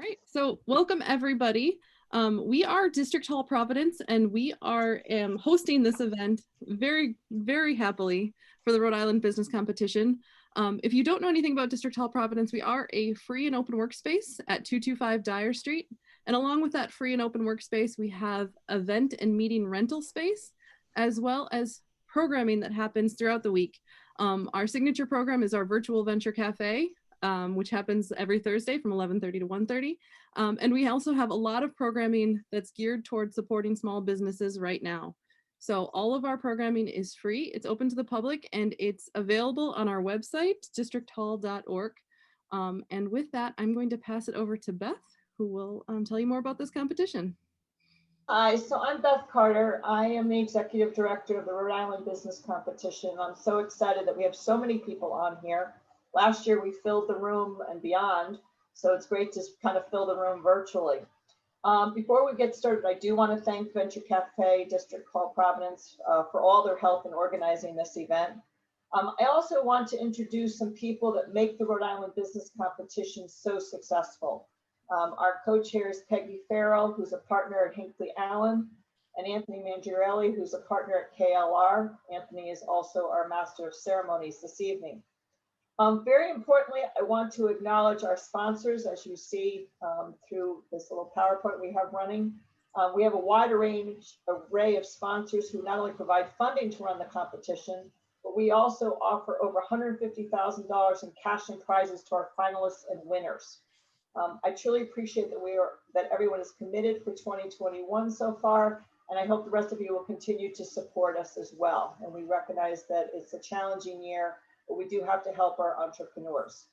right, so welcome everybody. We are District Hall Providence, and we are hosting this event very, very happily for the Rhode Island Business Competition. If you don't know anything about District Hall Providence, we are a free and open workspace at 225 Dyer Street. And along with that free and open workspace, we have event and meeting rental space, as well as programming that happens throughout the week. Our signature program is our virtual venture cafe, which happens every Thursday from 11:30 to 1:30. And we also have a lot of programming that's geared towards supporting small businesses right now. So all of our programming is free, it's open to the public, and it's available on our website, districthall.org. And with that, I'm going to pass it over to Beth, who will tell you more about this competition. Hi, so I'm Beth Carter. I am the Executive Director of the Rhode Island Business Competition. I'm so excited that we have so many people on here. Last year we filled the room and beyond, so it's great to kind of fill the room virtually. Before we get started, I do want to thank Venture Cafe, District Hall Providence for all their help in organizing this event. I also want to introduce some people that make the Rhode Island Business Competition so successful. Our co-chair is Peggy Farrell, who's a partner at Hinckley Allen, and Anthony Mangiarelli, who's a partner at KLR. Anthony is also our Master of Ceremonies this evening. Very importantly, I want to acknowledge our sponsors, as you see through this little PowerPoint we have running. We have a wide array of sponsors who not only provide funding to run the competition, but we also offer over $150,000 in cash and prizes to our finalists and winners. I truly appreciate that everyone is committed for 2021 so far, and I hope the rest of you will continue to support us as well. And we recognize that it's a challenging year, but we do have to help our entrepreneurs.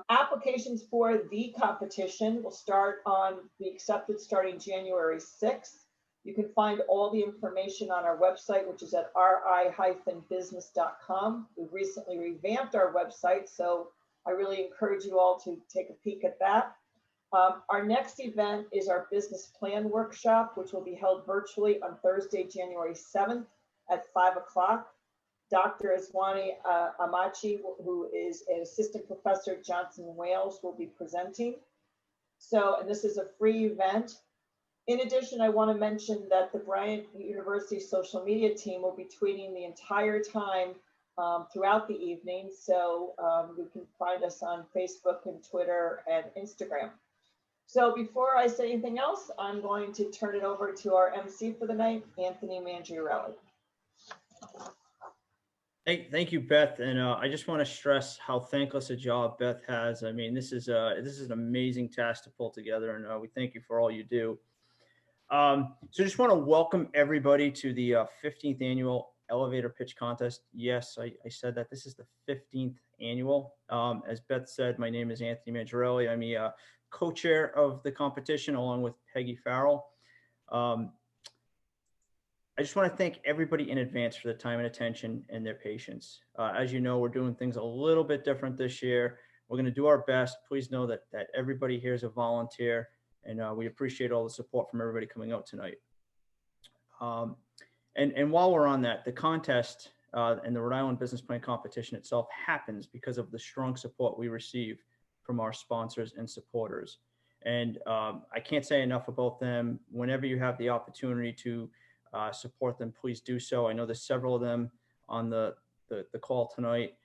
Applications for the competition will be accepted starting January 6th. You can find all the information on our website, which is at ri-business.com. We've recently revamped our website, so I really encourage you all to take a peek at that. Our next event is our business plan workshop, which will be held virtually on Thursday, January 7th at 5 o'clock. Dr. Aswani Amachi, who is an assistant professor at Johnson & Wales, will be presenting. And this is a free event. In addition, I want to mention that the Bryant University social media team will be tweeting the entire time throughout the evening. So you can find us on Facebook and Twitter and Instagram. So before I say anything else, I'm going to turn it over to our MC for the night, Anthony Mangiarelli. Thank you, Beth. And I just want to stress how thankless a job Beth has. I mean, this is an amazing task to pull together, and we thank you for all you do. So just want to welcome everybody to the 15th annual elevator pitch contest. Yes, I said that this is the 15th annual. As Beth said, my name is Anthony Mangiarelli. I'm the co-chair of the competition along with Peggy Farrell. I just want to thank everybody in advance for the time and attention and their patience. As you know, we're doing things a little bit different this year. We're going to do our best. Please know that everybody here is a volunteer, and we appreciate all the support from everybody coming out tonight. And while we're on that, the contest and the Rhode Island Business Plan competition itself happens because of the strong support we receive from our sponsors and supporters. And I can't say enough about them. Whenever you have the opportunity to support them, please do so. I know there's several of them on the call tonight.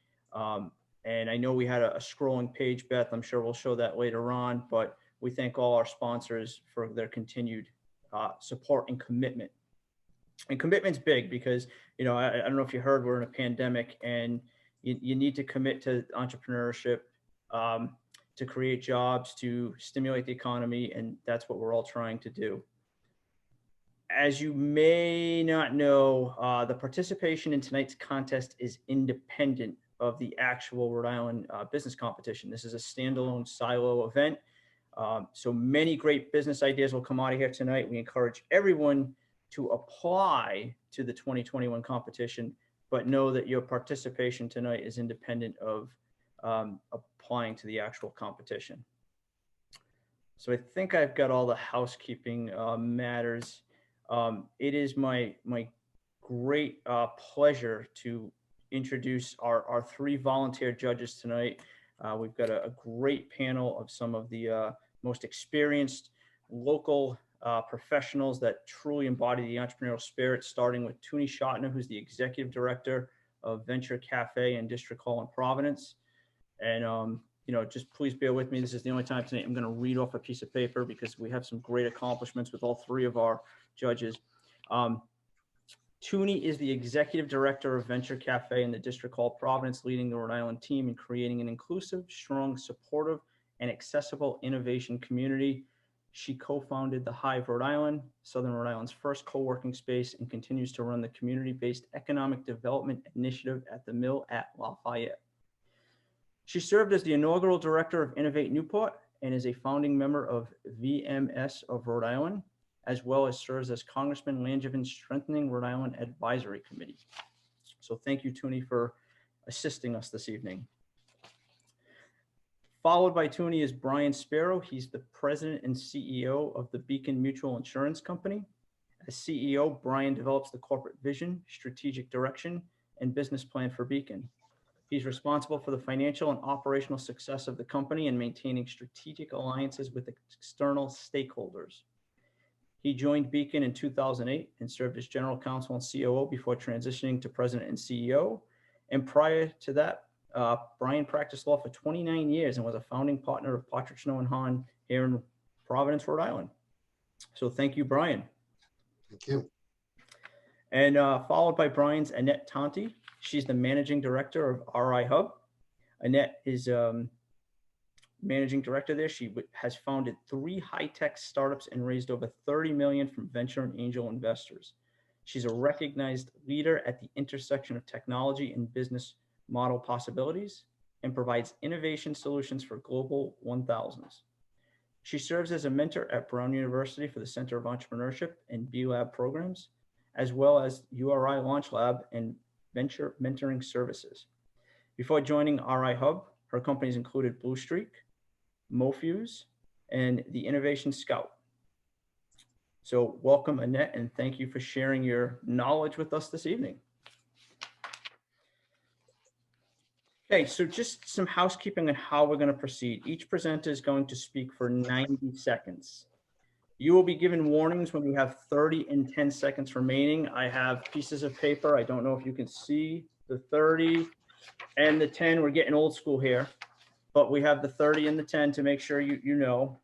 And I know we had a scrolling page, Beth. I'm sure we'll show that later on, but we thank all our sponsors for their continued support and commitment. And commitment's big because, you know, I don't know if you heard, we're in a pandemic, and you need to commit to entrepreneurship, to create jobs, to stimulate the economy, and that's what we're all trying to do. As you may not know, the participation in tonight's contest is independent of the actual Rhode Island business competition. This is a standalone silo event. So many great business ideas will come out of here tonight. We encourage everyone to apply to the 2021 competition, but know that your participation tonight is independent of applying to the actual competition. So I think I've got all the housekeeping matters. It is my great pleasure to introduce our three volunteer judges tonight. We've got a great panel of some of the most experienced local professionals that truly embody the entrepreneurial spirit, starting with Toonie Schottner, who's the executive director of Venture Cafe and District Hall in Providence. And, just please bear with me. This is the only time tonight I'm going to read off a piece of paper because we have some great accomplishments with all three of our judges. Toonie is the executive director of Venture Cafe in the District Hall Providence, leading the Rhode Island team in creating an inclusive, strong, supportive, and accessible innovation community. She co-founded the Hive Rhode Island, Southern Rhode Island's first co-working space, and continues to run the community-based economic development initiative at the Mill at Lafayette. She served as the inaugural director of Innovate Newport and is a founding member of VMS of Rhode Island, as well as serves as Congressman Langivin's Strengthening Rhode Island Advisory Committee. So thank you, Toonie, for assisting us this evening. Followed by Toonie is Brian Sparrow. He's the president and CEO of the Beacon Mutual Insurance Company. As CEO, Brian develops the corporate vision, strategic direction, and business plan for Beacon. He's responsible for the financial and operational success of the company and maintaining strategic alliances with external stakeholders. He joined Beacon in 2008 and served as general counsel and COO before transitioning to president and CEO. And prior to that, Brian practiced law for 29 years and was a founding partner of Partridge Snow and Hahn here in Providence, Rhode Island. So thank you, Brian. Thank you. And followed by Brian's Annette Tonti. She's the managing director of RI Hub. Annette is managing director there. She has founded 3 high-tech startups and raised over $30 million from venture and angel investors. She's a recognized leader at the intersection of technology and business model possibilities and provides innovation solutions for Global 1000s. She serves as a mentor at Brown University for the Center of Entrepreneurship and B-Lab programs, as well as URI Launch Lab and Venture Mentoring Services. Before joining RI Hub, her companies included Blue Streak, Mofuse, and the Innovation Scout. So welcome, Annette, and thank you for sharing your knowledge with us this evening. Okay, so just some housekeeping on how we're going to proceed. Each presenter is going to speak for 90 seconds. You will be given warnings when you have 30 and 10 seconds remaining. I have pieces of paper. I don't know if you can see the 30 and the 10. We're getting old school here, but we have the 30 and the 10 to make sure you know.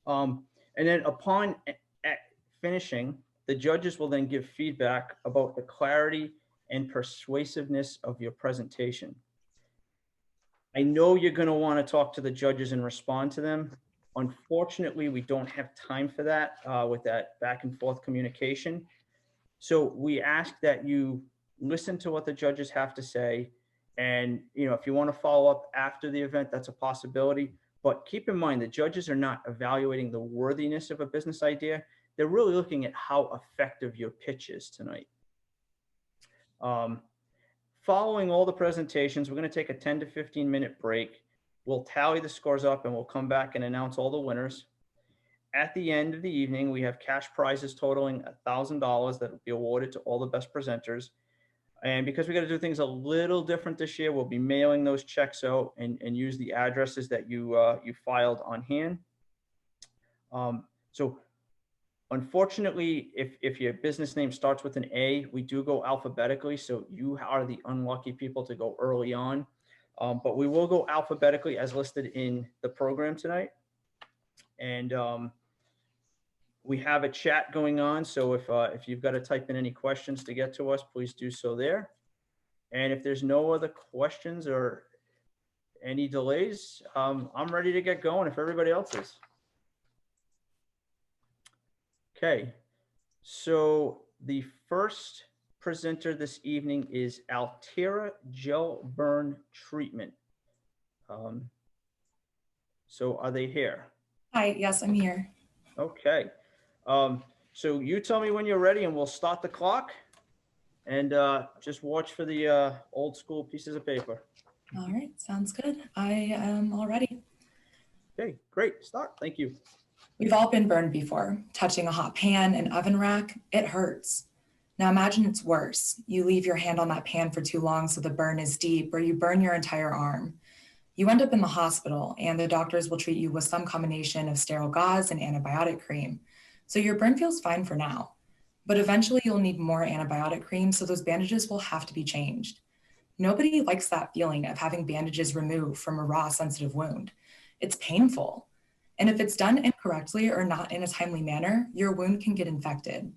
And then upon finishing, the judges will then give feedback about the clarity and persuasiveness of your presentation. I know you're going to want to talk to the judges and respond to them. Unfortunately, we don't have time for that with that back and forth communication. So we ask that you listen to what the judges have to say. And, if you want to follow up after the event, that's a possibility. But keep in mind, the judges are not evaluating the worthiness of a business idea. They're really looking at how effective your pitch is tonight. Following all the presentations, we're going to take a 10 to 15 minute break. We'll tally the scores up and we'll come back and announce all the winners. At the end of the evening, we have cash prizes totaling $1,000 that will be awarded to all the best presenters. And because we got to do things a little different this year, we'll be mailing those checks out and use the addresses that you filed on hand. So unfortunately, if your business name starts with an A, we do go alphabetically. So you are the unlucky people to go early on. But we will go alphabetically as listed in the program tonight. And we have a chat going on. So if you've got to type in any questions to get to us, please do so there. And if there's no other questions or any delays, I'm ready to get going if everybody else is. Okay, so the first presenter this evening is Altera Gel Burn Treatment. So are they here? Hi, yes, I'm here. Okay, so you tell me when you're ready and we'll start the clock and just watch for the old school pieces of paper. All right, sounds good. I am all ready. Okay, great, start, thank you. We've all been burned before. Touching a hot pan, an oven rack, it hurts. Now imagine it's worse. You leave your hand on that pan for too long so the burn is deep, or you burn your entire arm. You end up in the hospital and the doctors will treat you with some combination of sterile gauze and antibiotic cream. So your burn feels fine for now, but eventually you'll need more antibiotic cream, so those bandages will have to be changed. Nobody likes that feeling of having bandages removed from a raw, sensitive wound. It's painful. And if it's done incorrectly or not in a timely manner, your wound can get infected.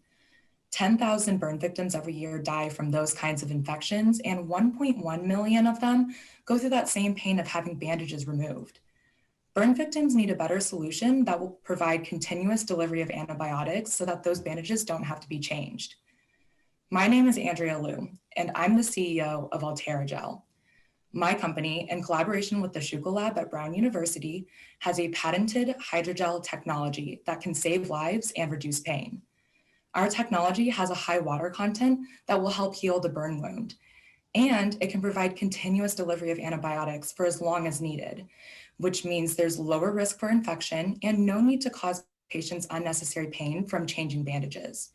10,000 burn victims every year die from those kinds of infections, and 1.1 million of them go through that same pain of having bandages removed. Burn victims need a better solution that will provide continuous delivery of antibiotics so that those bandages don't have to be changed. My name is Andrea Liu, and I'm the CEO of Altera Gel. My company, in collaboration with the Schuylkill Lab at Brown University, has a patented hydrogel technology that can save lives and reduce pain. Our technology has a high water content that will help heal the burn wound, and it can provide continuous delivery of antibiotics for as long as needed, which means there's lower risk for infection and no need to cause patients unnecessary pain from changing bandages.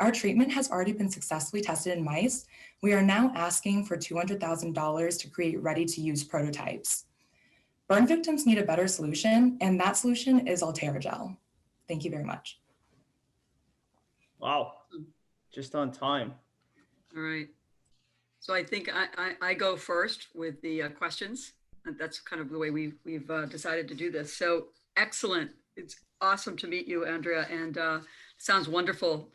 Our treatment has already been successfully tested in mice. We are now asking for $200,000 to create ready-to-use prototypes. Burn victims need a better solution, and that solution is Altera Gel. Thank you very much. Wow, just on time. All right. So I think I go first with the questions. And that's kind of the way we've decided to do this. So excellent. It's awesome to meet you, Andrea, and sounds wonderful.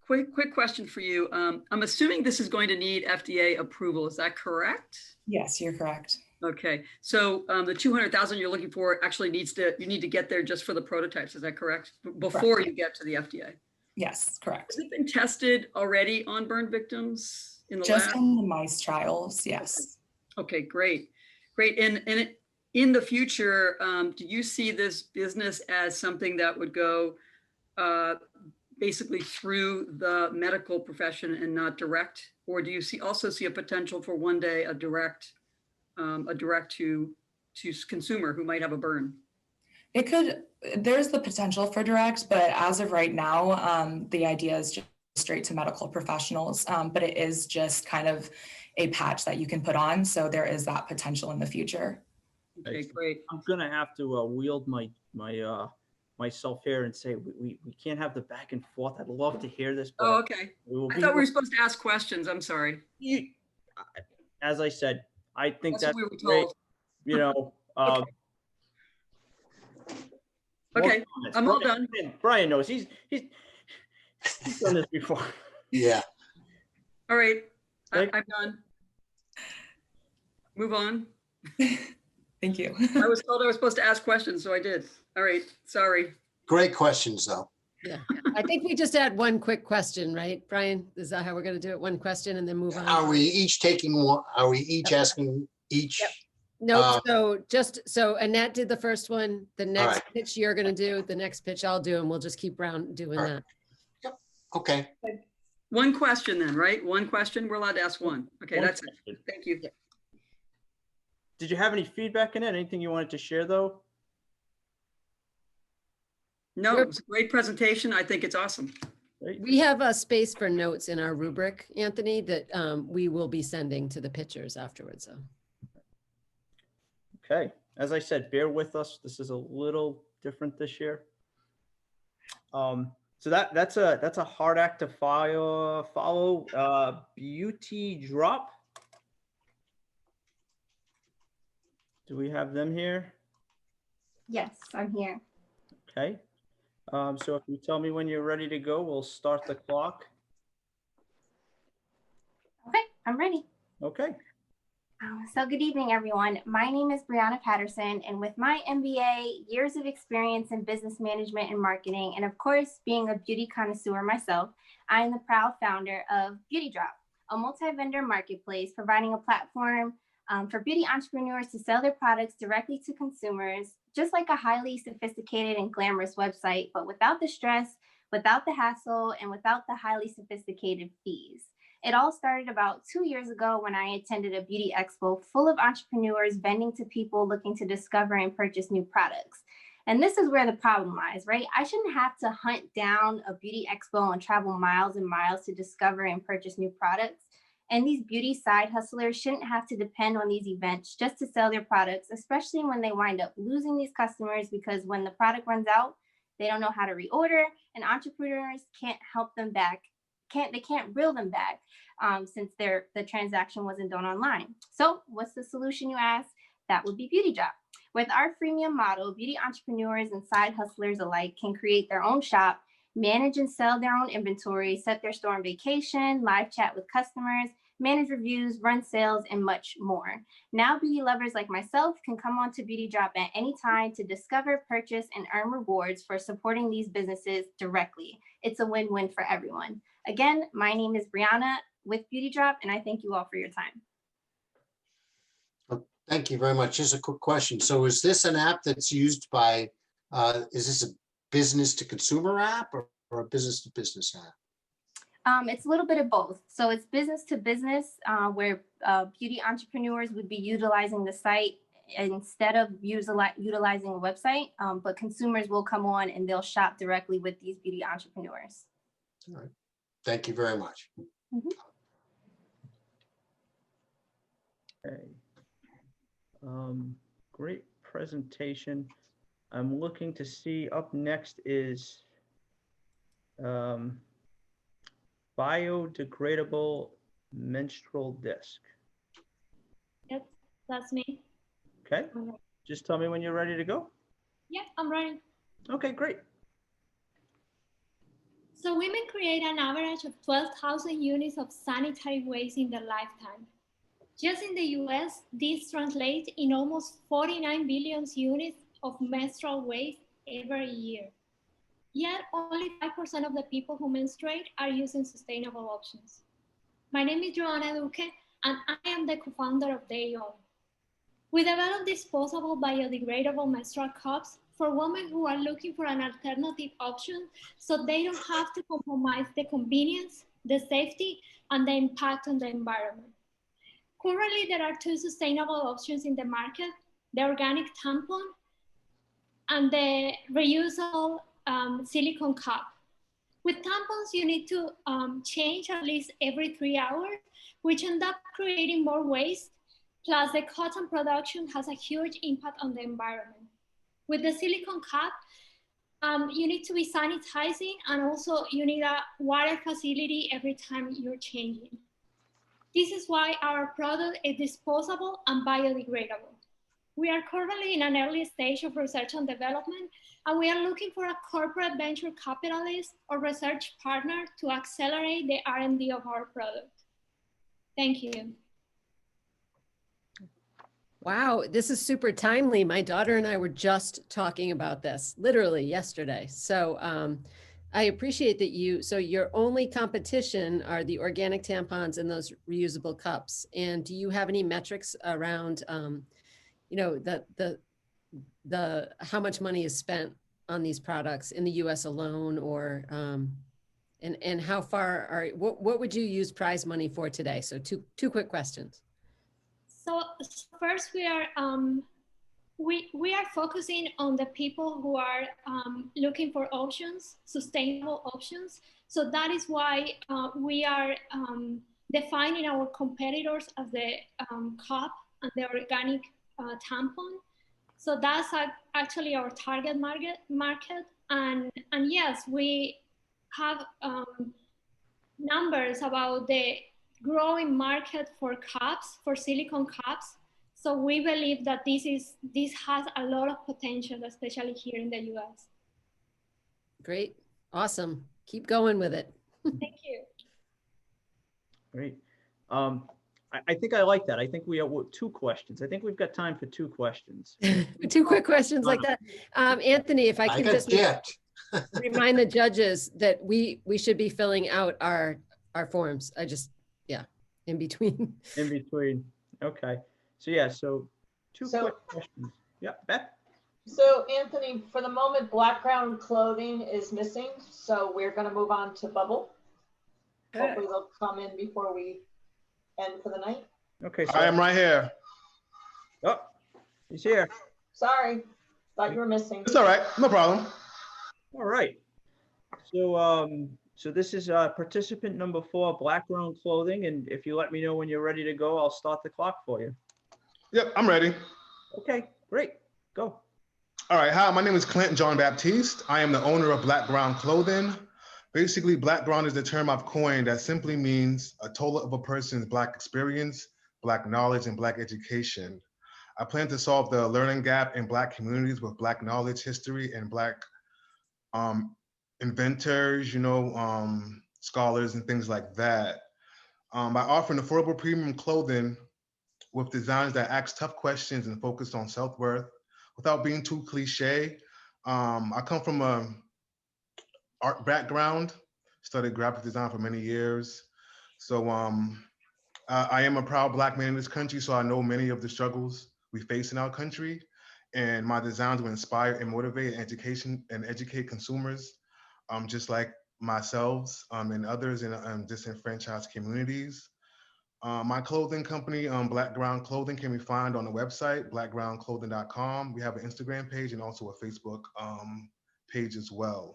Quick question for you. I'm assuming this is going to need FDA approval. Is that correct? Yes, you're correct. Okay. So the 200,000 you're looking for actually you need to get there just for the prototypes. Is that correct? Before you get to the FDA? Yes, correct. Has it been tested already on burn victims in the Just lab? on the mice trials, yes. Okay, great. And in the future, do you see this business as something that would go basically through the medical profession and not direct? Or do you also see a potential for one day a direct to consumer who might have a burn? It could, there's the potential for direct, but as of right now, the idea is just straight to medical professionals, but it is just kind of a patch that you can put on. So there is that potential in the future. Okay, great. I'm gonna have to wield myself here and say we can't have the back and forth. I'd love to hear this. But okay. I thought we were supposed to ask questions. I'm sorry. As I said, I think that's that's what we were great. told. You know. Okay, I'm all done. Brian knows he's done this before. Yeah. All right, I'm done. Move on. Thank you. I was told I was supposed to ask questions, so I did. All right, sorry. Great questions, though. Yeah, I think we just had one quick question, right, Brian? Is that how we're going to do it? One question and then move on? Are we each taking one? Are we each asking each? Yep. No, so Annette did the first one. The next pitch you're going to do, the next pitch I'll do, and we'll just keep doing that. Yep. Okay. One question then, right? One question. We're allowed to ask one. Okay, that's it. Thank you. Did you have any feedback in it? Anything you wanted to share, though? No, it was a great presentation. I think it's awesome. We have a space for notes in our rubric, Anthony, that we will be sending to the pitchers afterwards. So. Okay, as I said, bear with us. This is a little different this year. So that's a hard act to follow. Beauty Drop. Do we have them here? Yes, I'm here. Okay. So if you tell me when you're ready to go, we'll start the clock. Okay, I'm ready. Okay. So good evening, everyone. My name is Brianna Patterson, and with my MBA, years of experience in business management and marketing, and of course, being a beauty connoisseur myself, I am the proud founder of Beauty Drop, a multi-vendor marketplace providing a platform for beauty entrepreneurs to sell their products directly to consumers, just like a highly sophisticated and glamorous website, but without the stress, without the hassle, and without the highly sophisticated fees. It all started about 2 years ago when I attended a beauty expo full of entrepreneurs vending to people looking to discover and purchase new products. And this is where the problem lies, right? I shouldn't have to hunt down a beauty expo and travel miles and miles to discover and purchase new products. And these beauty side hustlers shouldn't have to depend on these events just to sell their products, especially when they wind up losing these customers because when the product runs out, they don't know how to reorder, and entrepreneurs can't help them back. They can't reel them back since the transaction wasn't done online. So what's the solution, you ask? That would be Beauty Drop. With our freemium model, beauty entrepreneurs and side hustlers alike can create their own shop, manage and sell their own inventory, set their store on vacation, live chat with customers, manage reviews, run sales, and much more. Now, beauty lovers like myself can come on to Beauty Drop at any time to discover, purchase, and earn rewards for supporting these businesses directly. It's a win-win for everyone. Again, my name is Brianna with Beauty Drop, and I thank you all for your time. Thank you very much. Just a quick question. So is this an app that's used by, is this a business to consumer app or a business to business app? It's a little bit of both. So it's business to business where beauty entrepreneurs would be utilizing the site instead of utilizing a website, but consumers will come on and they'll shop directly with these beauty entrepreneurs. All right. Thank you very much. Mm-hmm. Okay. Great presentation. I'm looking to see, up next is biodegradable menstrual disc. Yep, that's me. Okay, just tell me when you're ready to go. Yep, I'm ready. Okay, great. So women create an average of 12,000 units of sanitary waste in their lifetime. Just in the US, this translates in almost 49 billion units of menstrual waste every year. Yet only 5% of the people who menstruate are using sustainable options. My name is Joanna Duque, and I am the co-founder of DayOn. We developed disposable biodegradable menstrual cups for women who are looking for an alternative option so they don't have to compromise the convenience, the safety, and the impact on the environment. Currently, there are two sustainable options in the market, the organic tampon and the reusable silicone cup. With tampons, you need to change at least every 3 hours, which end up creating more waste. Plus, the cotton production has a huge impact on the environment. With the silicone cup, you need to be sanitizing, and also you need a water facility every time you're changing. This is why our product is disposable and biodegradable. We are currently in an early stage of research and development, and we are looking for a corporate venture capitalist or research partner to accelerate the R&D of our product. Thank you. Wow, this is super timely. My daughter and I were just talking about this literally yesterday. So I appreciate that so your only competition are the organic tampons and those reusable cups. And do you have any metrics around, you know, the how much money is spent on these products in the US alone, or and how far what would you use prize money for today? So two quick questions. So first, we are focusing on the people who are looking for options, sustainable options. So that is why we are defining our competitors as the cup and the organic tampon. So that's actually our target market. And yes, we have numbers about the growing market for cups, for silicone cups. So we believe that this has a lot of potential, especially here in the US. Great, awesome. Keep going with it. Thank you. Great. I think I like that. I think we have two questions. I think we've got time for two questions. Two quick questions like that. Anthony, if I can just remind the judges that we should be filling out our forms. In between. In between. Okay. So yeah, so quick questions. Yeah, Beth? So Anthony, for the moment, background clothing is missing. So we're going to move on to Bubble. Okay. Hopefully they'll come in before we end for the night. Okay. So I am right here. Oh, he's here. Sorry, thought you were missing. It's all right. No problem. All right. So So this is participant number 4, black ground clothing. And if you let me know when you're ready to go, I'll start the clock for you. Yep, I'm ready. Okay, great. Go. All right, hi, my name is Clint John Baptiste. I am the owner of Black Ground Clothing. Basically, Black Ground is the term I've coined that simply means a total of a person's Black experience, Black knowledge, and Black education. I plan to solve the learning gap in Black communities with Black knowledge, history, and Black inventors, scholars and things like that. By offering affordable premium clothing with designs that ask tough questions and focus on self-worth without being too cliche. I come from an art background, studied graphic design for many years. So I am a proud Black man in this country, so I know many of the struggles we face in our country. And my designs will inspire and motivate and educate consumers, just like myself and others in disenfranchised communities. My clothing company, Black Ground Clothing, can be found on the website, blackgroundclothing.com. We have an Instagram page and also a Facebook page as well.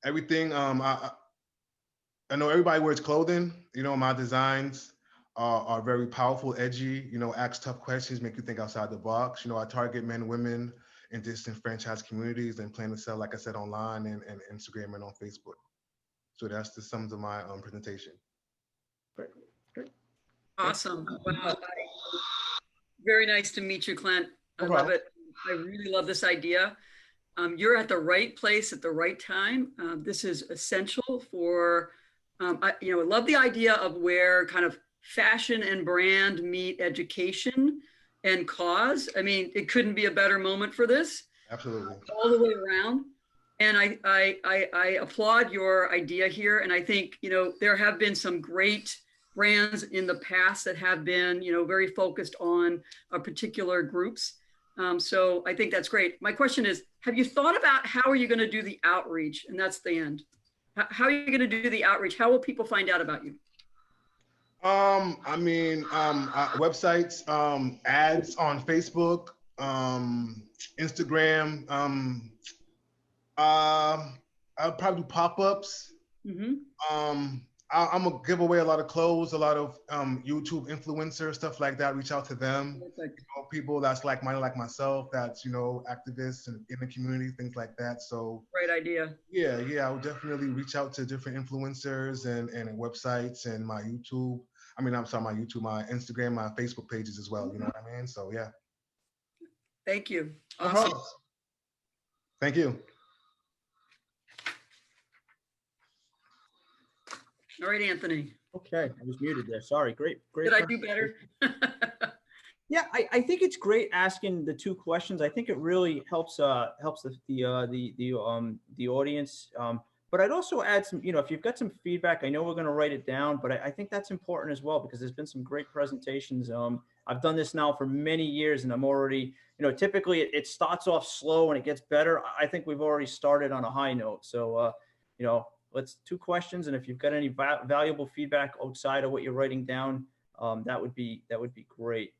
Everything, I know everybody wears clothing. My designs are very powerful, edgy, ask tough questions, make you think outside the box. I target men, women in disenfranchised communities and plan to sell, like I said, online and Instagram and on Facebook. So that's the sums of my presentation. Great. Awesome. Wow. Very nice to meet you, Clint. I love it. I really love this idea. You're at the right place at the right time. This is essential for, I love the idea of where kind of fashion and brand meet education and cause. I mean, it couldn't be a better moment for this. Absolutely. All the way around. And I applaud your idea here. And I think, there have been some great brands in the past that have been, very focused on particular groups. So I think that's great. My question is, have you thought about how are you going to do the outreach? And that's the end. How are you going to do the outreach? How will people find out about you? Websites, ads on Facebook, Instagram, I'll probably do pop-ups. Mm-hmm. I'm gonna give away a lot of clothes, a lot of YouTube influencers, stuff like that. Reach out to them. People that's like minded, like myself, that's activists and in the community, things like that. So great idea. Yeah, I would definitely reach out to different influencers and websites and my YouTube. My Instagram, my Facebook pages as well. You know what I mean? So yeah. Thank you. Awesome. Thank you. All right, Anthony. Okay, I was muted there. Sorry. Great. Did I do better? Yeah, I think it's great asking the 2 questions. I think it really helps the audience. But I'd also add some, if you've got some feedback, I know we're going to write it down, but I think that's important as well because there's been some great presentations. I've done this now for many years, and I'm already, typically it starts off slow and it gets better. I think we've already started on a high note. So, let's 2 questions, and if you've got any valuable feedback outside of what you're writing down, that would be great.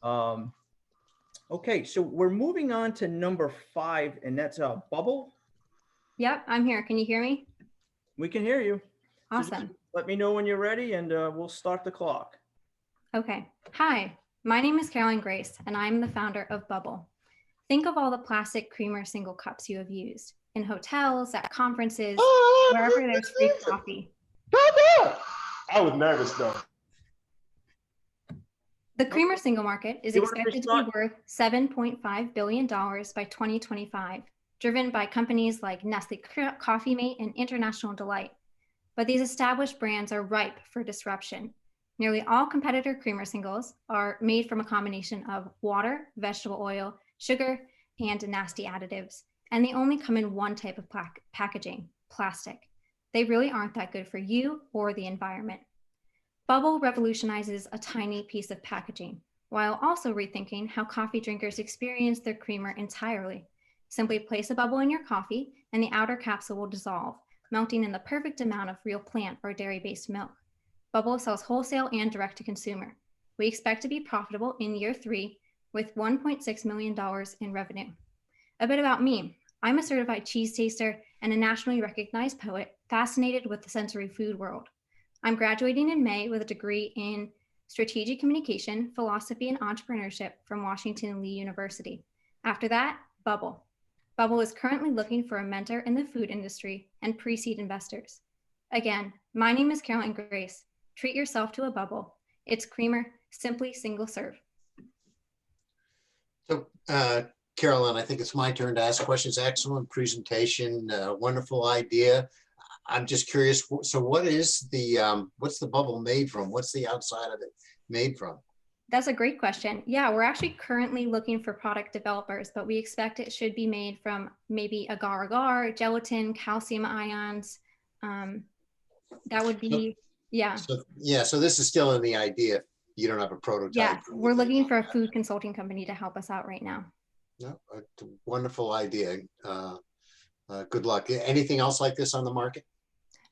Okay, so we're moving on to number 5, and that's Bubble. Yep, I'm here. Can you hear me? We can hear you. Awesome. So let me know when you're ready, and we'll start the clock. Okay. Hi, my name is Caroline Grace, and I'm the founder of Bubble. Think of all the plastic creamer single cups you have used in hotels, at conferences, wherever there's free coffee. I was nervous though. The creamer single market is expected to be worth $7.5 billion by 2025, driven by companies like Nestle Coffee Mate and International Delight. But these established brands are ripe for disruption. Nearly all competitor creamer singles are made from a combination of water, vegetable oil, sugar, and nasty additives. And they only come in one type of packaging, plastic. They really aren't that good for you or the environment. Bubble revolutionizes a tiny piece of packaging, while also rethinking how coffee drinkers experience their creamer entirely. Simply place a bubble in your coffee and the outer capsule will dissolve, melting in the perfect amount of real plant or dairy-based milk. Bubble sells wholesale and direct to consumer. We expect to be profitable in year 3 with $1.6 million in revenue. A bit about me. I'm a certified cheese taster and a nationally recognized poet fascinated with the sensory food world. I'm graduating in May with a degree in strategic communication, philosophy, and entrepreneurship from Washington Lee University. After that, Bubble. Bubble is currently looking for a mentor in the food industry and pre-seed investors. Again, my name is Caroline Grace. Treat yourself to a Bubble. It's creamer, simply single serve. So, Carolyn, I think it's my turn to ask questions. Excellent presentation, wonderful idea. I'm just curious. So, what is what's the bubble made from? What's the outside of it made from? That's a great question. Yeah, we're actually currently looking for product developers, but we expect it should be made from maybe agar-agar, gelatin, calcium ions. That would be, yeah. So, yeah, so this is still in the idea. You don't have a prototype. Yeah, we're looking for a food consulting company to help us out right now. No, a wonderful idea. Good luck. Anything else like this on the market?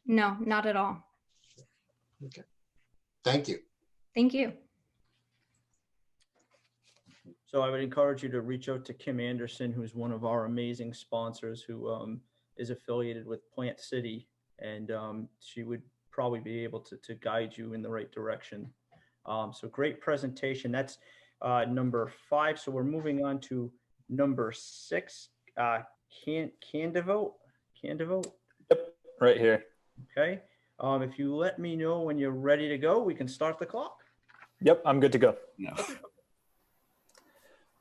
No, not at all. Okay. Thank you. Thank you. So I would encourage you to reach out to Kim Anderson, who's one of our amazing sponsors, who is affiliated with Plant City, and she would probably be able to guide you in the right direction. So great presentation. That's number 5. So we're moving on to number 6. Candivote. Yep, right here. Okay. If you let me know when you're ready to go, we can start the clock. Yep, I'm good to go. No.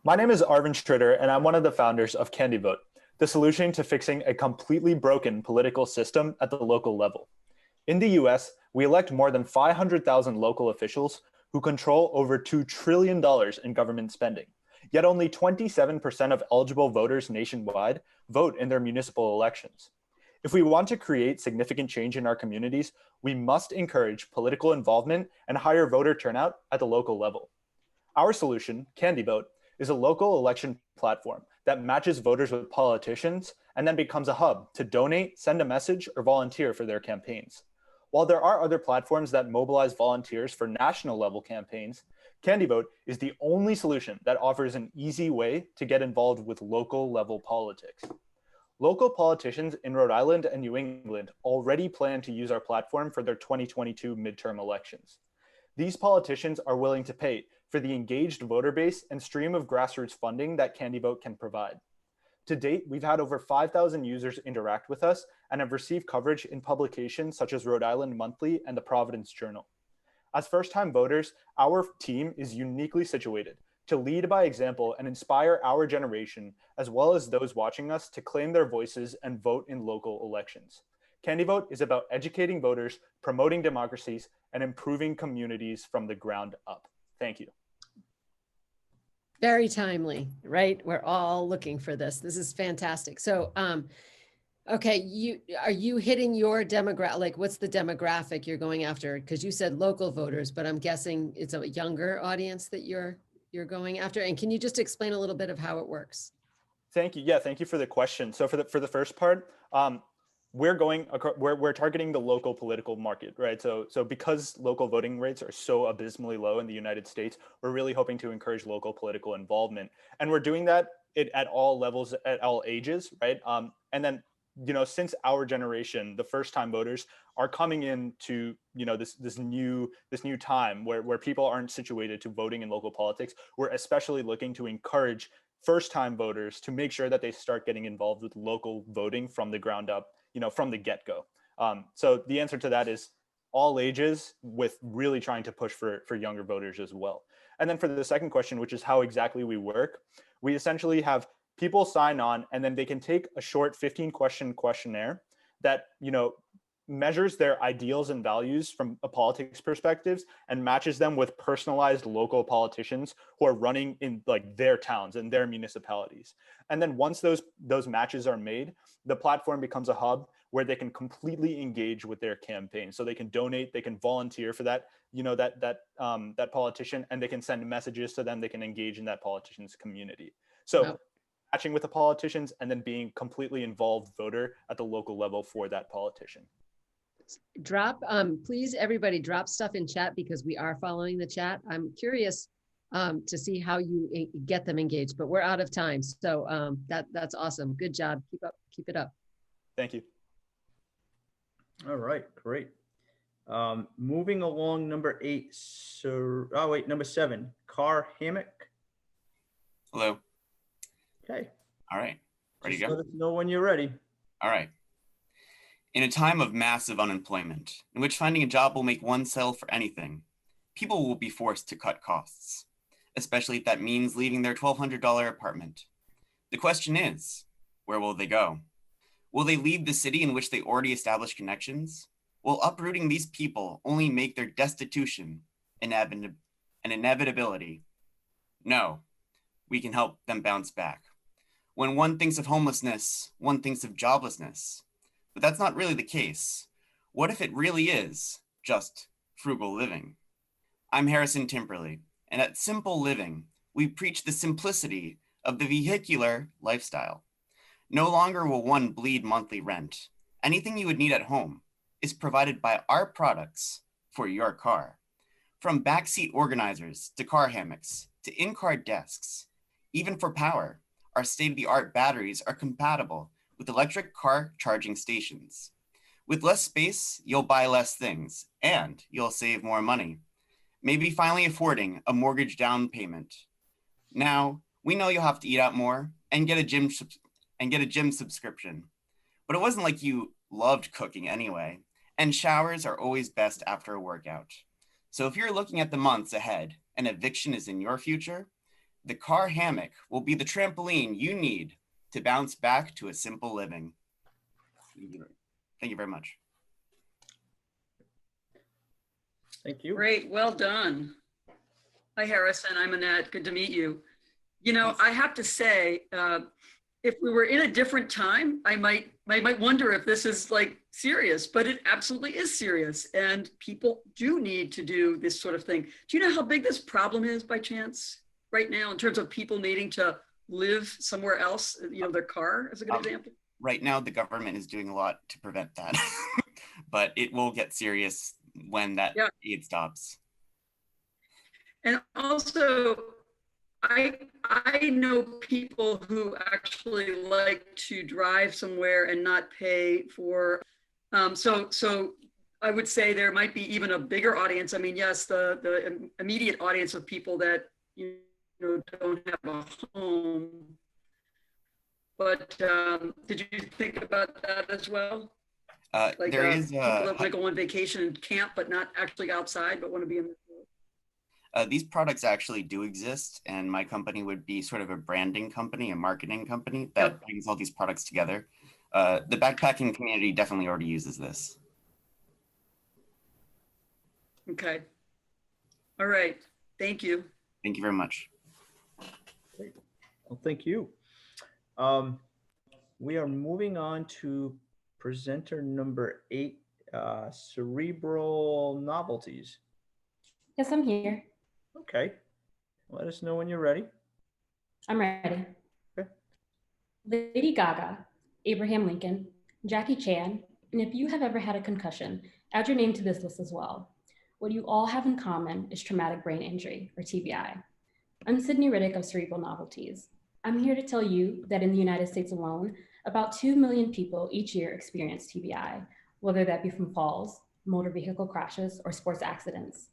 My name is Arvin Stritter, and I'm one of the founders of Candivote, the solution to fixing a completely broken political system at the local level. In the US, we elect more than 500,000 local officials who control over $2 trillion in government spending. Yet only 27% of eligible voters nationwide vote in their municipal elections. If we want to create significant change in our communities, we must encourage political involvement and higher voter turnout at the local level. Our solution, Candivote, is a local election platform that matches voters with politicians and then becomes a hub to donate, send a message, or volunteer for their campaigns. While there are other platforms that mobilize volunteers for national level campaigns, Candivote is the only solution that offers an easy way to get involved with local level politics. Local politicians in Rhode Island and New England already plan to use our platform for their 2022 midterm elections. These politicians are willing to pay for the engaged voter base and stream of grassroots funding that Candivote can provide. To date, we've had over 5,000 users interact with us and have received coverage in publications such as Rhode Island Monthly and the Providence Journal. As first-time voters, our team is uniquely situated to lead by example and inspire our generation, as well as those watching us, to claim their voices and vote in local elections. Candivote is about educating voters, promoting democracies, and improving communities from the ground up. Thank you. Very timely, right? We're all looking for this. This is fantastic. So, okay, are you hitting your demographic? Like, what's the demographic you're going after? Because you said local voters, but I'm guessing it's a younger audience that you're going after. And can you just explain a little bit of how it works? Thank you. Yeah, thank you for the question. So for the first part, we're targeting the local political market, right? So because local voting rates are so abysmally low in the United States, we're really hoping to encourage local political involvement, and we're doing that at all levels, at all ages, right? And then, since our generation, the first-time voters are coming into this new time where people aren't situated to voting in local politics. We're especially looking to encourage first-time voters to make sure that they start getting involved with local voting from the ground up, from the get-go. So the answer to that is all ages, with really trying to push for younger voters as well. And then for the second question, which is how exactly we work, we essentially have people sign on, and then they can take a short 15-question questionnaire that measures their ideals and values from a politics perspective and matches them with personalized local politicians who are running in their towns and their municipalities. And then once those matches are made, the platform becomes a hub where they can completely engage with their campaign. So they can donate, they can volunteer for that, that politician, and they can send messages to them. They can engage in that politician's community. So wow. Matching with the politicians and then being completely involved voter at the local level for that politician. Please everybody drop stuff in chat because we are following the chat. I'm curious, to see how you get them engaged, but we're out of time. So that's awesome. Good job. Keep it up. Thank you. All right, great. Moving along, number 8. So, oh wait, number 7, car hammock. Hello. Okay. All right. Ready to Just go? let us know when you're ready. All right. In a time of massive unemployment, in which finding a job will make one settle for anything, people will be forced to cut costs, especially if that means leaving their $1,200 apartment. The question is, where will they go? Will they leave the city in which they already established connections? Will uprooting these people only make their destitution an inevitability? No, we can help them bounce back. When one thinks of homelessness, one thinks of joblessness. But that's not really the case. What if it really is just frugal living? I'm Harrison Timperley, and at Simple Living, we preach the simplicity of the vehicular lifestyle. No longer will one bleed monthly rent. Anything you would need at home is provided by our products for your car. From backseat organizers to car hammocks to in-car desks, even for power, our state-of-the-art batteries are compatible with electric car charging stations. With less space, you'll buy less things and you'll save more money. Maybe finally affording a mortgage down payment. Now, we know you'll have to eat out more and get a gym subscription. But it wasn't like you loved cooking anyway, and showers are always best after a workout. So if you're looking at the months ahead and eviction is in your future, the car hammock will be the trampoline you need to bounce back to a simple living. Thank you very much. Thank you. Great, well done. Hi, Harrison, I'm Annette, good to meet you. You know, I have to say, if we were in a different time, I might wonder if this is like serious, but it absolutely is serious. And people do need to do this sort of thing. Do you know how big this problem is by chance right now in terms of people needing to live somewhere else, you know, their car is a good example? Right now, the government is doing a lot to prevent that, but it will get serious when that aid stops. And also, I know people who actually like to drive somewhere and not pay for, so I would say there might be even a bigger audience. I mean, yes, the immediate audience of people that, you know, don't have a home. But did you think about that as well? Like there is people that want to go on vacation and camp, but not actually outside, but want to be in the these products actually do exist, and my company would be sort of a branding company, a marketing company that brings all these products together. The backpacking community definitely already uses this. Okay. All right. Thank you. Thank you very much. Great. Well, thank you. We are moving on to presenter number 8, Cerebral Novelties. Yes, I'm here. Okay. Let us know when you're ready. I'm ready. Okay. Lady Gaga, Abraham Lincoln, Jackie Chan, and if you have ever had a concussion, add your name to this list as well. What you all have in common is traumatic brain injury, or TBI. I'm Sydney Riddick of Cerebral Novelties. I'm here to tell you that in the United States alone, about 2 million people each year experience TBI, whether that be from falls, motor vehicle crashes, or sports accidents.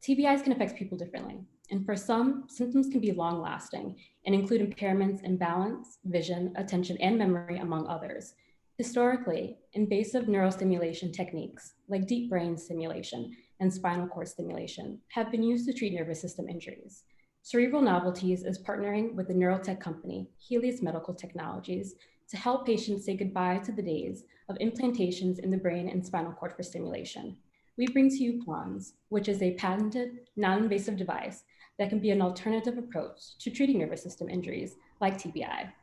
TBIs can affect people differently, and for some, symptoms can be long-lasting and include impairments in balance, vision, attention, and memory, among others. Historically, invasive neurostimulation techniques like deep brain stimulation and spinal cord stimulation have been used to treat nervous system injuries. Cerebral Novelties is partnering with the neurotech company Helios Medical Technologies to help patients say goodbye to the days of implantations in the brain and spinal cord for stimulation. We bring to you PONS, which is a patented, non-invasive device that can be an alternative approach to treating nervous system injuries like TBI.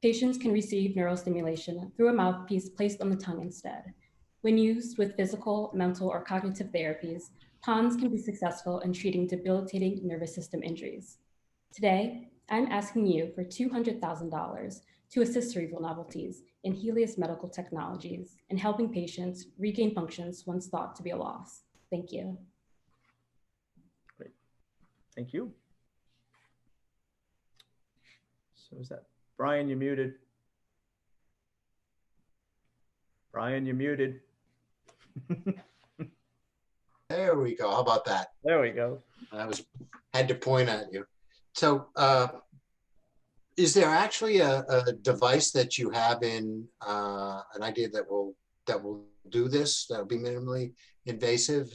Patients can receive neurostimulation through a mouthpiece placed on the tongue instead. When used with physical, mental, or cognitive therapies, PONS can be successful in treating debilitating nervous system injuries. Today, I'm asking you for $200,000 to assist Cerebral Novelties in Helios Medical Technologies in helping patients regain functions once thought to be a loss. Thank you. Great. Thank you. So is that Brian? You're muted. Brian, you're muted. There we go. How about that? There we go. Had to point at you. So is there actually a device that you have in an idea that will do this, that will be minimally invasive?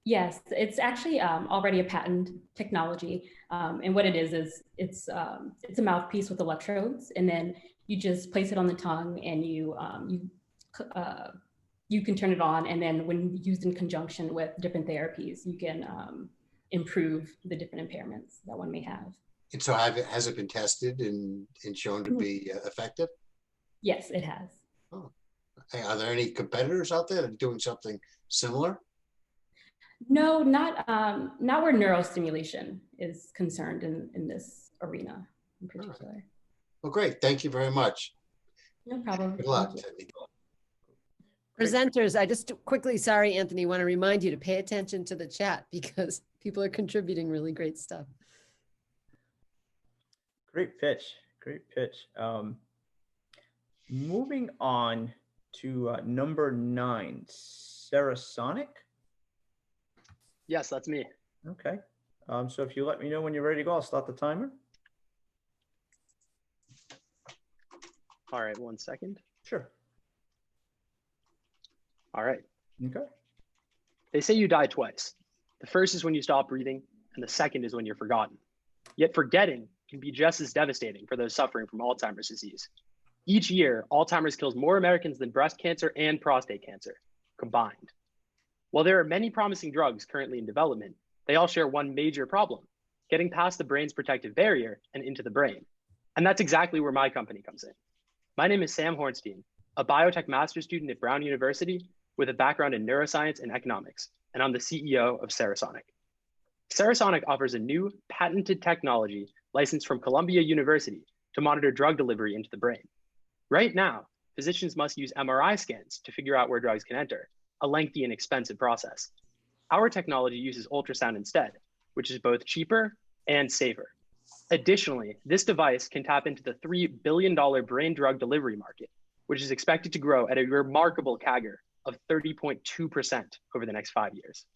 Yes, it's actually already a patent technology. And what it is it's a mouthpiece with electrodes, and then you just place it on the tongue, and you can turn it on. And then when used in conjunction with different therapies, you can improve the different impairments that one may have. And so has it been tested and shown to be effective? Yes, it has. Oh. Hey, are there any competitors out there that are doing something similar? No, not where neurostimulation is concerned in this arena in particular. Right. Well, great. Thank you very much. No problem. Good luck. Presenters, I just quickly, sorry, Anthony, want to remind you to pay attention to the chat because people are contributing really great stuff. Great pitch. Great pitch. Moving on to number 9, Sarasonic. Yes, that's me. Okay. So if you let me know when you're ready to go, I'll start the timer. All right, 1 second. Sure. All right. Okay. They say you die twice. The first is when you stop breathing, and the second is when you're forgotten. Yet forgetting can be just as devastating for those suffering from Alzheimer's disease. Each year, Alzheimer's kills more Americans than breast cancer and prostate cancer combined. While there are many promising drugs currently in development, they all share one major problem: getting past the brain's protective barrier and into the brain. And that's exactly where my company comes in. My name is Sam Hornstein, a biotech master's student at Brown University with a background in neuroscience and economics, and I'm the CEO of Sarasonic. Sarasonic offers a new patented technology licensed from Columbia University to monitor drug delivery into the brain. Right now, physicians must use MRI scans to figure out where drugs can enter, a lengthy and expensive process. Our technology uses ultrasound instead, which is both cheaper and safer. Additionally, this device can tap into the $3 billion brain drug delivery market, which is expected to grow at a remarkable CAGR of 30.2% over the next 5 years.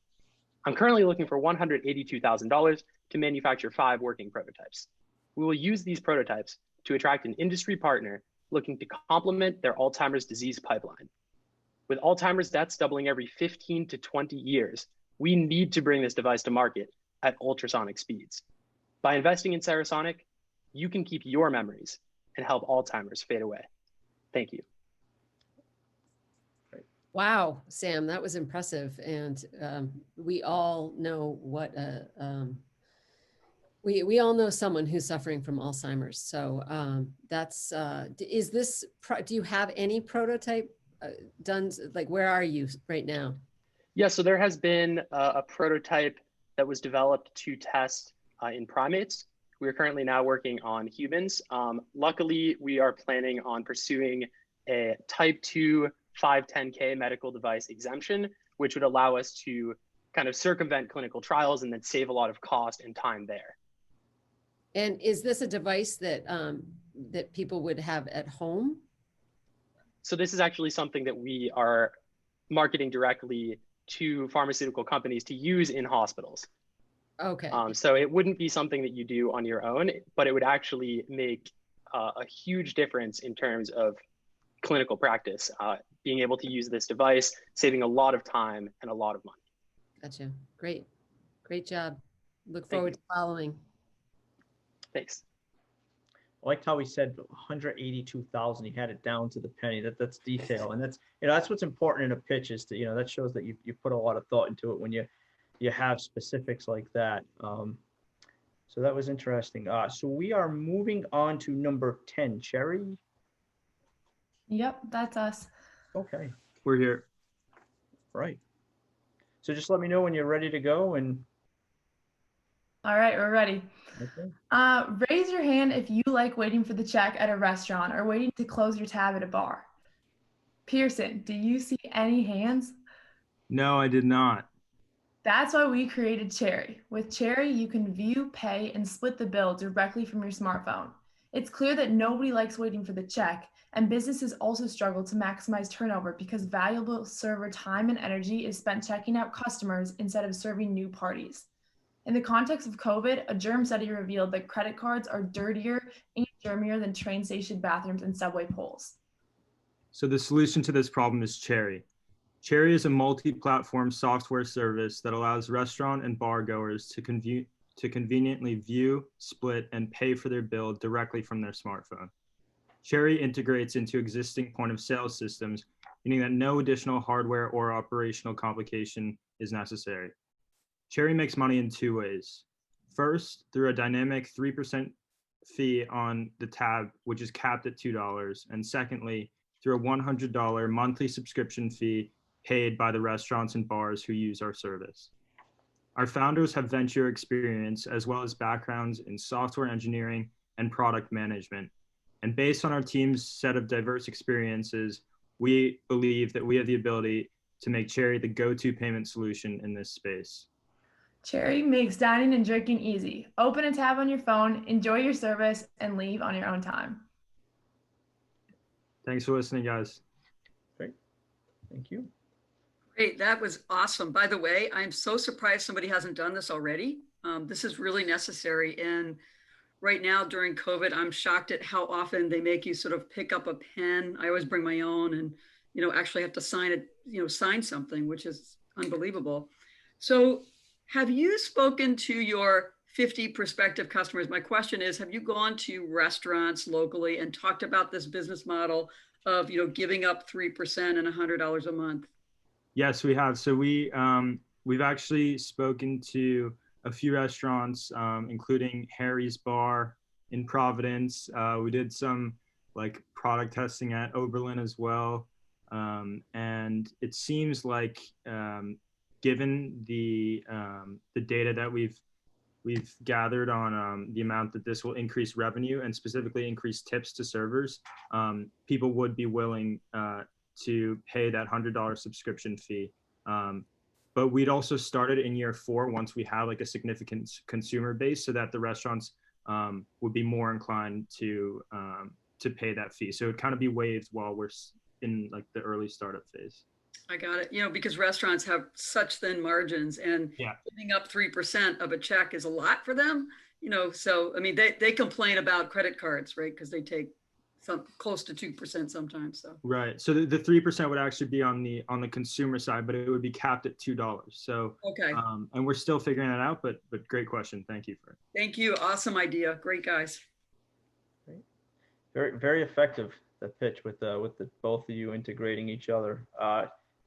I'm currently looking for $182,000 to manufacture 5 working prototypes. We will use these prototypes to attract an industry partner looking to complement their Alzheimer's disease pipeline. With Alzheimer's deaths doubling every 15 to 20 years, we need to bring this device to market at ultrasonic speeds. By investing in Sarasonic, you can keep your memories and help Alzheimer's fade away. Thank you. Wow, Sam, that was impressive. And we all know what, we all know someone who's suffering from Alzheimer's. So that's, is this, do you have any prototype done? Like, where are you right now? Yeah, so there has been a prototype that was developed to test in primates. We are currently now working on humans. Luckily, we are planning on pursuing a type 2 510K medical device exemption, which would allow us to kind of circumvent clinical trials and then save a lot of cost and time there. And is this a device that that people would have at home? So this is actually something that we are marketing directly to pharmaceutical companies to use in hospitals. Okay. So it wouldn't be something that you do on your own, but it would actually make a huge difference in terms of clinical practice, being able to use this device, saving a lot of time and a lot of money. Gotcha. Great. Great job. Look forward to following. Thanks. I liked how he said 182,000. He had it down to the penny. That's detail, and that's, you know, that's what's important in a pitch, is to, you know, that shows that you put a lot of thought into it when you have specifics like that. So that was interesting. So we are moving on to number 10, Cherry. Yep, that's us. Okay, we're here. Right. So just let me know when you're ready to go. And all right, we're ready. Okay. Raise your hand if you like waiting for the check at a restaurant or waiting to close your tab at a bar. Pearson, do you see any hands? No, I did not. That's why we created Cherry. With Cherry, you can view, pay, and split the bill directly from your smartphone. It's clear that nobody likes waiting for the check, and businesses also struggle to maximize turnover because valuable server time and energy is spent checking out customers instead of serving new parties. In the context of COVID, a germ study revealed that credit cards are dirtier and germier than train station bathrooms and subway poles. So the solution to this problem is Cherry. Cherry is a multi-platform software service that allows restaurant and bar goers to conveniently view, split, and pay for their bill directly from their smartphone. Cherry integrates into existing point-of-sale systems, meaning that no additional hardware or operational complication is necessary. Cherry makes money in two ways. First, through a dynamic 3% fee on the tab, which is capped at $2, and secondly, through a $100 monthly subscription fee paid by the restaurants and bars who use our service. Our founders have venture experience as well as backgrounds in software engineering and product management. And based on our team's set of diverse experiences, we believe that we have the ability to make Cherry the go-to payment solution in this space. Cherry makes dining and drinking easy. Open a tab on your phone, enjoy your service, and leave on your own time. Thanks for listening, guys. Great. Thank you. Great. That was awesome. By the way, I'm so surprised somebody hasn't done this already. This is really necessary. And right now during COVID, I'm shocked at how often they make you sort of pick up a pen. I always bring my own and, actually have to sign it, sign something, which is unbelievable. So have you spoken to your 50 prospective customers? My question is, have you gone to restaurants locally and talked about this business model of, giving up 3% and $100 a month? Yes, we have. So we've actually spoken to a few restaurants, including Harry's Bar in Providence. We did some product testing at Oberlin as well. And it seems like given the data that we've gathered on the amount that this will increase revenue and specifically increase tips to servers, people would be willing to pay that $100 subscription fee. But we'd also started in year 4 once we have a significant consumer base so that the restaurants would be more inclined to pay that fee. So it'd kind of be waived while we're in the early startup phase. I got it. Because restaurants have such thin margins and giving up 3% of a check is a lot for them, so, I mean, they complain about credit cards, right? Because they take close to 2% sometimes. So right. So the 3% would actually be on the consumer side, but it would be capped at $2. So okay. And we're still figuring that out, but great question. Thank you for it. Thank you. Awesome idea. Great guys. Great. Very, very effective, the pitch with the both of you integrating each other.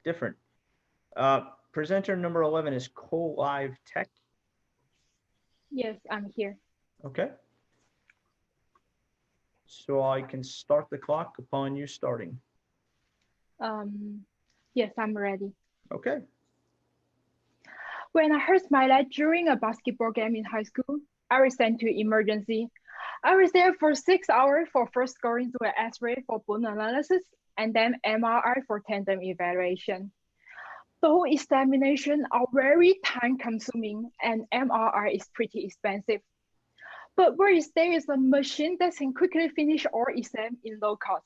Different. Presenter number 11 is CoLife Tech. Yes, I'm here. Okay. So I can start the clock upon you starting. Yes, I'm ready. Okay. When I hurt my leg during a basketball game in high school, I was sent to emergency. I was there for 6 hours for first going through an X-ray for bone analysis and then MRI for tendon evaluation. Those examinations are very time consuming and MRI is pretty expensive. But whereas there is a machine that can quickly finish all exams in low cost.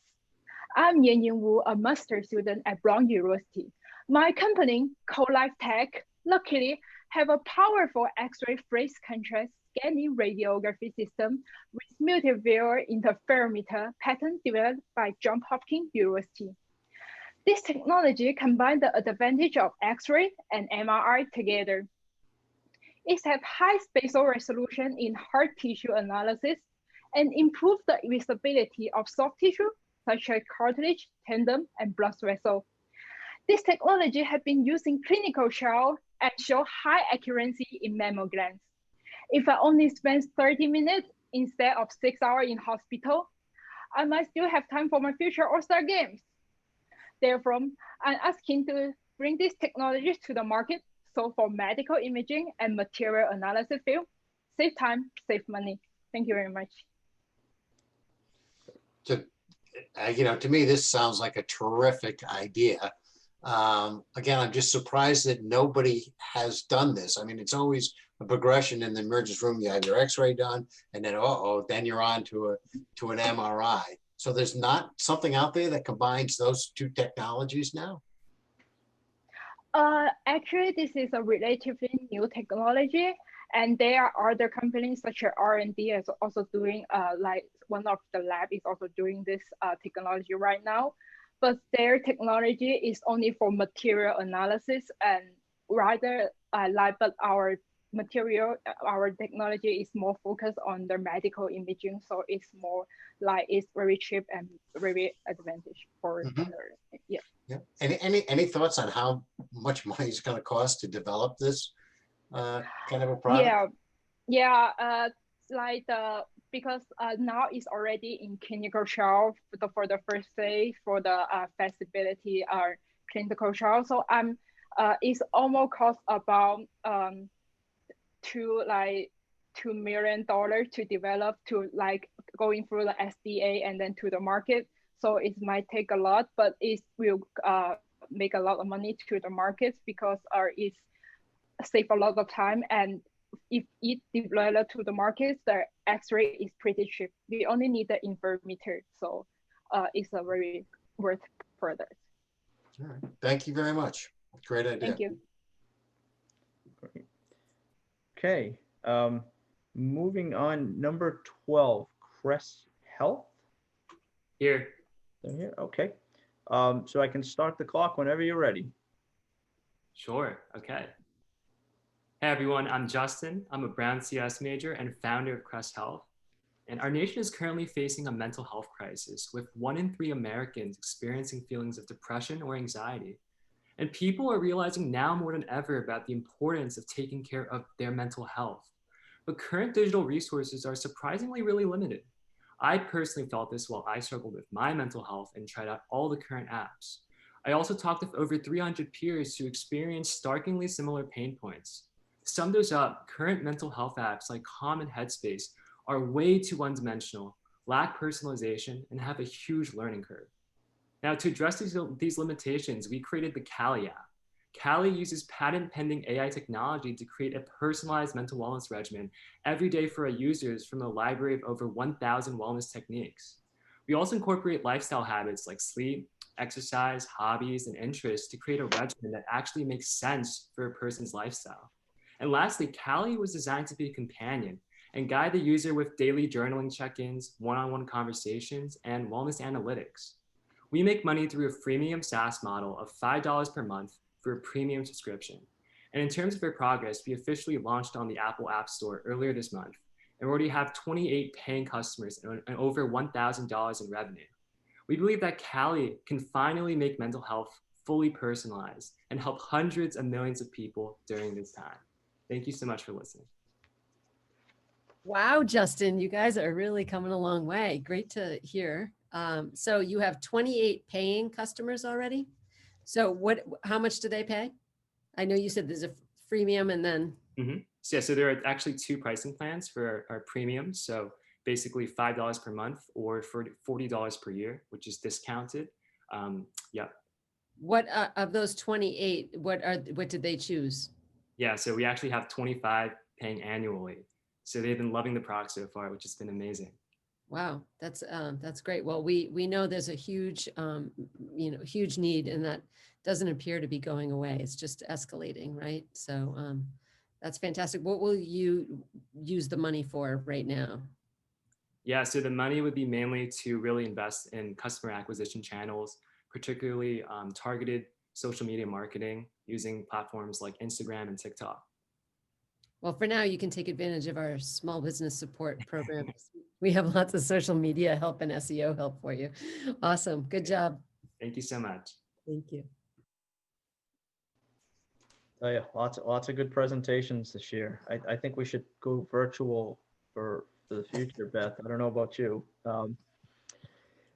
I'm Yan Ying Wu, a master's student at Brown University. My company, CoLife Tech, luckily have a powerful X-ray phase contrast scanning radiography system with multi-viewer interferometer patent developed by Johns Hopkins University. This technology combines the advantage of X-ray and MRI together. It has high spatial resolution in hard tissue analysis and improves the visibility of soft tissue such as cartilage, tendon, and blood vessel. This technology has been used in clinical trials and shows high accuracy in mammograms. If I only spend 30 minutes instead of 6 hours in hospital, I might still have time for my future All-Star games. Therefore, I'm asking to bring this technology to the market. So for medical imaging and material analysis field, save time, save money. Thank you very much. To me, this sounds like a terrific idea. Again, I'm just surprised that nobody has done this. I mean, it's always a progression in the emergency room. You have your X-ray done, and then then you're on to an MRI. So there's not something out there that combines those two technologies now? Actually, this is a relatively new technology, and there are other companies such as R&D is also doing, like one of the lab is also doing this technology right now, but their technology is only for material analysis, and rather but our technology is more focused on the medical imaging, so it's more like it's very cheap and very advantage for yeah. Yeah. Any thoughts on how much money it's going to cost to develop this kind of a product? Because now it's already in clinical trial for the first phase for the feasibility clinical trial. So it's almost cost about $2 million to develop, to like going through the FDA and then to the market. So it might take a lot, but it will make a lot of money to the markets because it's save a lot of time. And if it developed to the markets, the X-ray is pretty cheap. We only need the invermeter, so it's a very worth further. All right. Thank you very much. Great idea. Thank you. Great. Okay. Moving on, number 12, Crest Health. Here. They're here. Okay. So I can start the clock whenever you're ready. Sure. Okay. Hey everyone, I'm Justin. I'm a Brown CS major and founder of Crest Health. And our nation is currently facing a mental health crisis, with 1 in 3 Americans experiencing feelings of depression or anxiety. And people are realizing now more than ever about the importance of taking care of their mental health. But current digital resources are surprisingly really limited. I personally felt this while I struggled with my mental health and tried out all the current apps. I also talked with over 300 peers who experienced starkly similar pain points. To sum those up, current mental health apps like Calm and Headspace are way too one-dimensional, lack personalization, and have a huge learning curve. Now, to address these limitations, we created the Cali app. Cali uses patent-pending AI technology to create a personalized mental wellness regimen every day for our users from a library of over 1,000 wellness techniques. We also incorporate lifestyle habits like sleep, exercise, hobbies, and interests to create a regimen that actually makes sense for a person's lifestyle. And lastly, Cali was designed to be a companion and guide the user with daily journaling check-ins, one-on-one conversations, and wellness analytics. We make money through a freemium SaaS model of $5 per month for a premium subscription. And in terms of our progress, we officially launched on the Apple App Store earlier this month, and we already have 28 paying customers and over $1,000 in revenue. We believe that Cali can finally make mental health fully personalized and help hundreds of millions of people during this time. Thank you so much for listening. Wow, Justin, you guys are really coming a long way. Great to hear. So you have 28 paying customers already. So how much do they pay? I know you said there's a freemium and then. So there are actually 2 pricing plans for our premium. So basically $5 per month or for $40 per year, which is discounted. Yeah. What of those 28, what did they choose? Yeah, so we actually have 25 paying annually. So they've been loving the product so far, which has been amazing. Wow, that's great. Well, we know there's a huge, huge need, and that doesn't appear to be going away. It's just escalating, right? So that's fantastic. What will you use the money for right now? Yeah, so the money would be mainly to really invest in customer acquisition channels, particularly targeted social media marketing using platforms like Instagram and TikTok. Well, for now, you can take advantage of our small business support program. We have lots of social media help and SEO help for you. Awesome. Good job. Thank you so much. Thank you. Oh yeah, lots of good presentations this year. I think we should go virtual for the future, Beth. I don't know about you.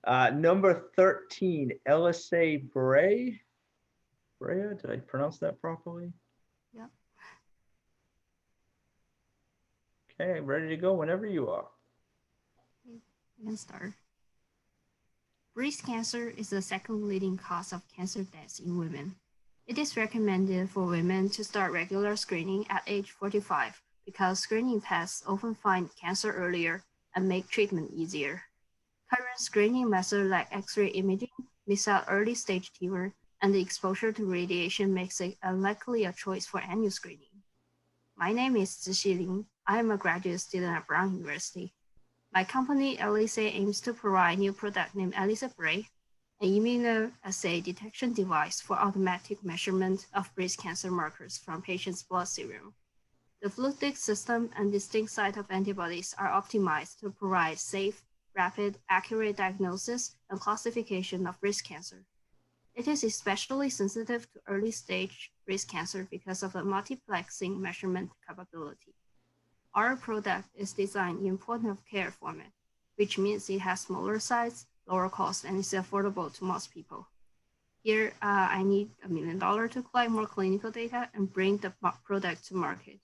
Number 13, LSA Brea. Brea, did I pronounce that properly? Yep. Okay, ready to go whenever you are. You can start. Breast cancer is the second leading cause of cancer deaths in women. It is recommended for women to start regular screening at age 45 because screening tests often find cancer earlier and make treatment easier. Current screening methods like X-ray imaging miss out early stage tumor, and the exposure to radiation makes it unlikely a choice for annual screening. My name is Zixi Lin. I am a graduate student at Brown University. My company, ELISA, aims to provide a new product named ELISA Bray, an immunoassay detection device for automatic measurement of breast cancer markers from patients' blood serum. The fluidic system and distinct site of antibodies are optimized to provide safe, rapid, accurate diagnosis and classification of breast cancer. It is especially sensitive to early stage breast cancer because of the multiplexing measurement capability. Our product is designed in point of care format, which means it has smaller size, lower cost, and is affordable to most people. Here, I need $1 million to collect more clinical data and bring the product to market.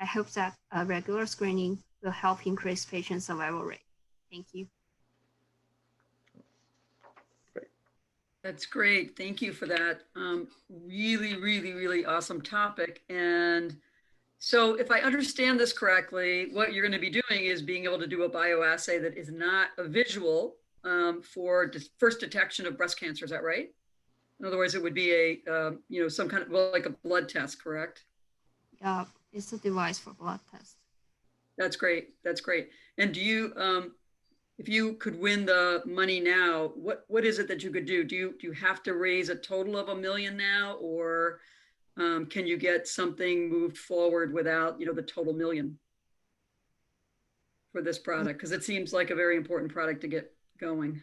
I hope that regular screening will help increase patient survival rate. Thank you. That's great. Thank you for that. Really, really, really awesome topic. And so if I understand this correctly, what you're going to be doing is being able to do a bioassay that is not a visual for first detection of breast cancer. Is that right? In other words, it would be a, some kind of, well, like a blood test, correct? Yeah, it's a device for blood test. That's great. That's great. And do you, if you could win the money now, what is it that you could do? Do you have to raise a total of $1 million now, or can you get something moved forward without, the total $1 million for this product? Because it seems like a very important product to get going.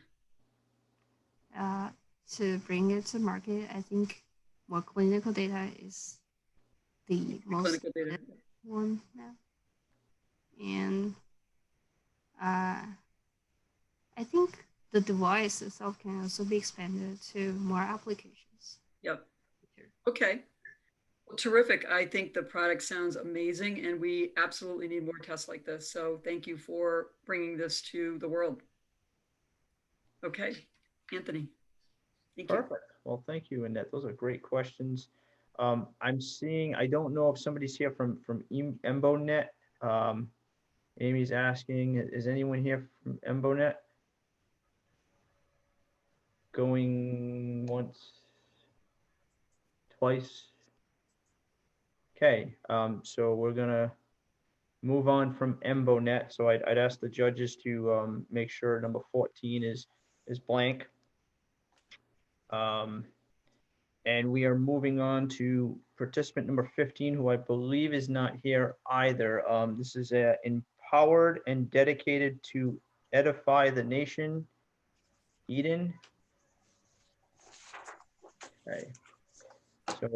To bring it to market, I think more clinical data is the most one now. And I think the device itself can also be expanded to more applications. Yep. Okay. Well, terrific. I think the product sounds amazing, and we absolutely need more tests like this. So thank you for bringing this to the world. Okay, Anthony. Thank you. Perfect. Well, thank you, Annette. Those are great questions. I'm seeing, I don't know if somebody's here from EmboNet. Amy's asking, is anyone here from EmboNet? Going once, twice. Okay, so we're gonna move on from EmboNet. So I'd ask the judges to make sure number 14 is blank. And we are moving on to participant number 15, who I believe is not here either. This is empowered and dedicated to edify the nation. Eden. Okay, so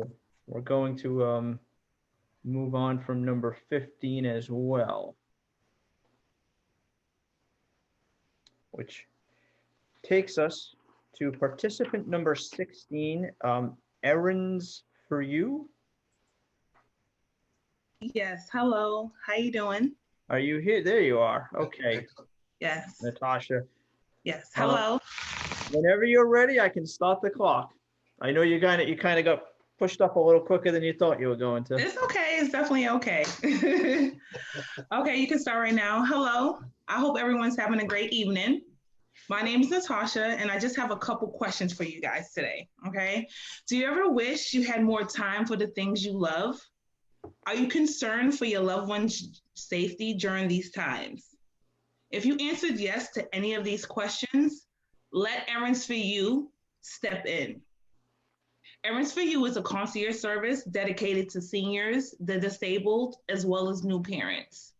we're going to move on from number 15 as well, which takes us to participant number 16, errands for you. Yes, hello, how you doing? Are you here? There you are. Okay. Yes. Natasha. Yes, hello. Whenever you're ready, I can start the clock. I know you kind of got pushed up a little quicker than you thought you were going to. It's okay, it's definitely okay. Okay, you can start right now. Hello, I hope everyone's having a great evening. My name is Natasha, and I just have a couple questions for you guys today, okay? Do you ever wish you had more time for the things you love? Are you concerned for your loved one's safety during these times? If you answered yes to any of these questions, let Errands for You step in. Errands for You is a concierge service dedicated to seniors, the disabled, as well as new parents.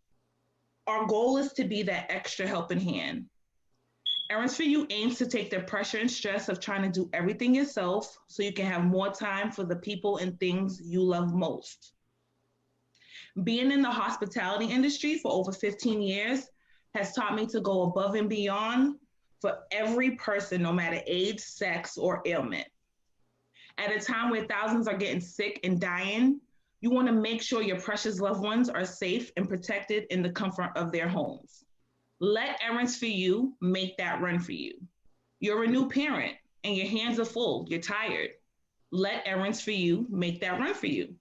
Our goal is to be that extra helping hand. Errands for You aims to take the pressure and stress of trying to do everything yourself so you can have more time for the people and things you love most. Being in the hospitality industry for over 15 years has taught me to go above and beyond for every person, no matter age, sex, or ailment. At a time where thousands are getting sick and dying, you want to make sure your precious loved ones are safe and protected in the comfort of their homes. Let Errands for You make that run for you. You're a new parent and your hands are full, you're tired. Let errands for you make that run for you.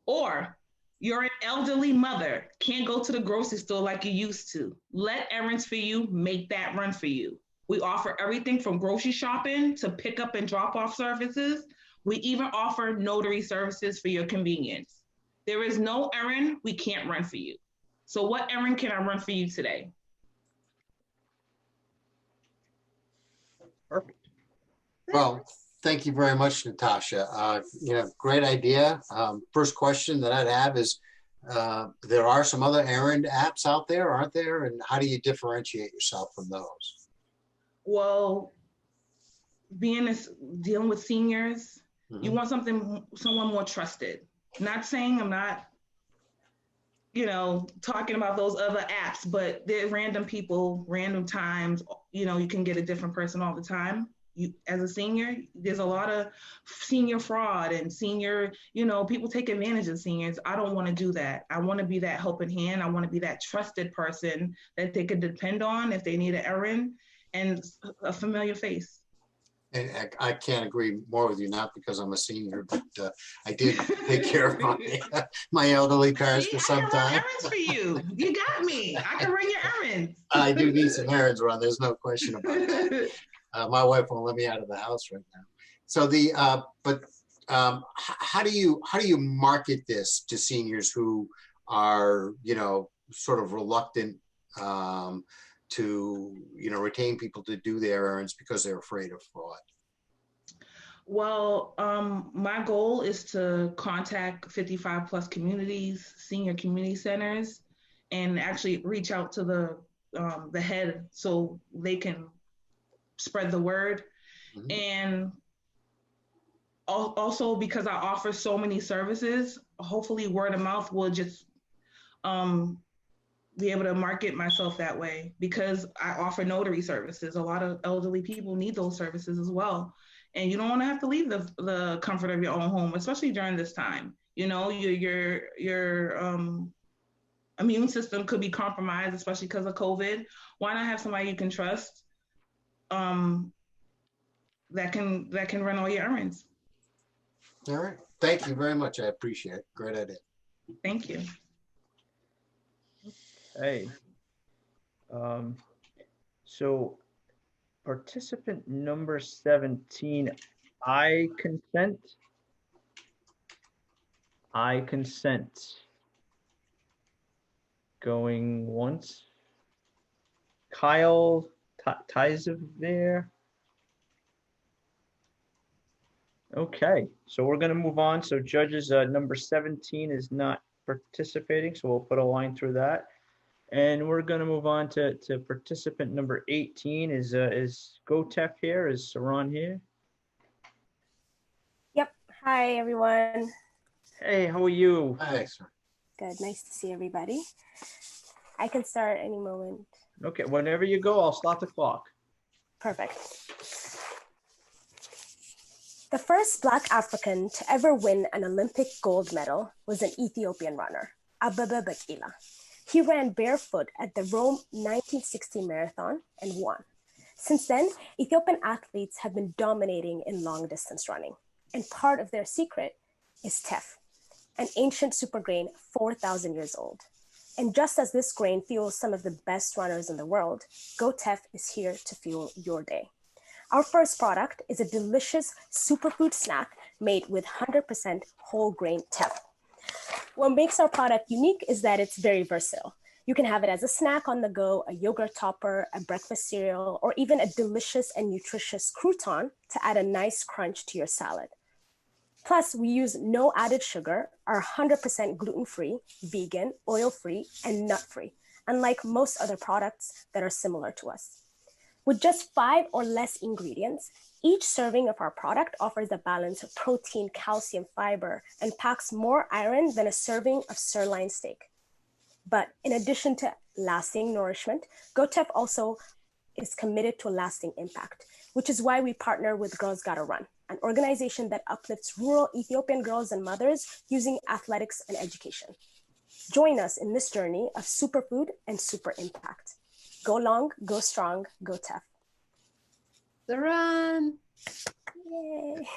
Or you're an elderly mother, can't go to the grocery store like you used to. Let errands for you make that run for you. We offer everything from grocery shopping to pick up and drop off services. We even offer notary services for your convenience. There is no errand we can't run for you. So what errand can I run for you today? Perfect. Well, thank you very much, Natasha. Great idea. First question that I'd have is, there are some other errand apps out there, aren't there? And how do you differentiate yourself from those? Well, dealing with seniors, you want someone more trusted. Not saying I'm not, talking about those other apps, but they're random people, random times, you can get a different person all the time. As a senior, there's a lot of senior fraud and senior, people take advantage of seniors. I don't want to do that. I want to be that helping hand. I want to be that trusted person that they can depend on if they need an errand and a familiar face. And I can't agree more with you, not because I'm a senior, but I did take care of my elderly parents for some time. I can run errands for you. You got me. I can run your errands. I do need some errands run. There's no question about that. My wife won't let me out of the house right now. So how do you market this to seniors who are, sort of reluctant to, retain people to do their errands because they're afraid of fraud? Well, my goal is to contact 55 plus communities, senior community centers, and actually reach out to the head so they can spread the word. Mm-hmm. And also because I offer so many services, hopefully word of mouth will just be able to market myself that way, because I offer notary services. A lot of elderly people need those services as well. And you don't want to have to leave the comfort of your own home, especially during this time. Your immune system could be compromised, especially because of COVID. Why not have somebody you can trust that can run all your errands? All right. Thank you very much. I appreciate it. Great idea. Thank you. Hey. So participant number 17, I consent. Going once. Kyle Tyser there. Okay, so we're going to move on. So judges number 17 is not participating, so we'll put a line through that. And we're going to move on to participant number 18. Is GoTech here? Is Saran here? Yep. Hi, everyone. Hey, how are you? Hi, sir. Good. Nice to see everybody. I can start any moment. Okay, whenever you go, I'll start the clock. Perfect. The first Black African to ever win an Olympic gold medal was an Ethiopian runner, Abebe Bikila. He ran barefoot at the Rome 1960 marathon and won. Since then, Ethiopian athletes have been dominating in long distance running. And part of their secret is teff, an ancient super grain 4,000 years old. And just as this grain fuels some of the best runners in the world, GoTeff is here to fuel your day. Our first product is a delicious superfood snack made with 100% whole grain teff. What makes our product unique is that it's very versatile. You can have it as a snack on the go, a yogurt topper, a breakfast cereal, or even a delicious and nutritious crouton to add a nice crunch to your salad. Plus, we use no added sugar, are 100% gluten-free, vegan, oil-free, and nut-free, unlike most other products that are similar to us. With just 5 or less ingredients, each serving of our product offers a balance of protein, calcium, fiber, and packs more iron than a serving of sirloin steak. But in addition to lasting nourishment, GoTeff also is committed to a lasting impact, which is why we partner with Girls Gotta Run, an organization that uplifts rural Ethiopian girls and mothers using athletics and education. Join us in this journey of superfood and super impact. Go long, go strong, go tough. Saran. Yay.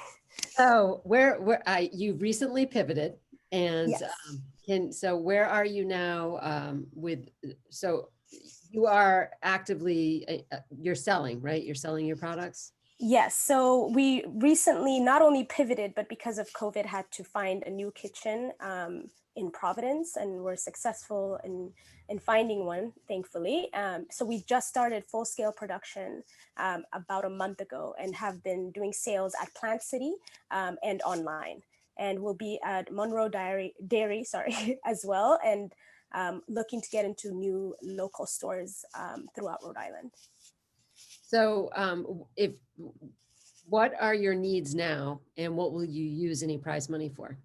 So you've recently pivoted, and Yes. so where are you now so you are actively you're selling, right? You're selling your products? Yes, so we recently not only pivoted, but because of COVID, had to find a new kitchen in Providence, and we're successful in finding one, thankfully. So we just started full-scale production about a month ago, and have been doing sales at Plant City and online. And we'll be at Monroe Dairy, sorry, as well, and looking to get into new local stores throughout Rhode Island. So what are your needs now, and what will you use any prize money for?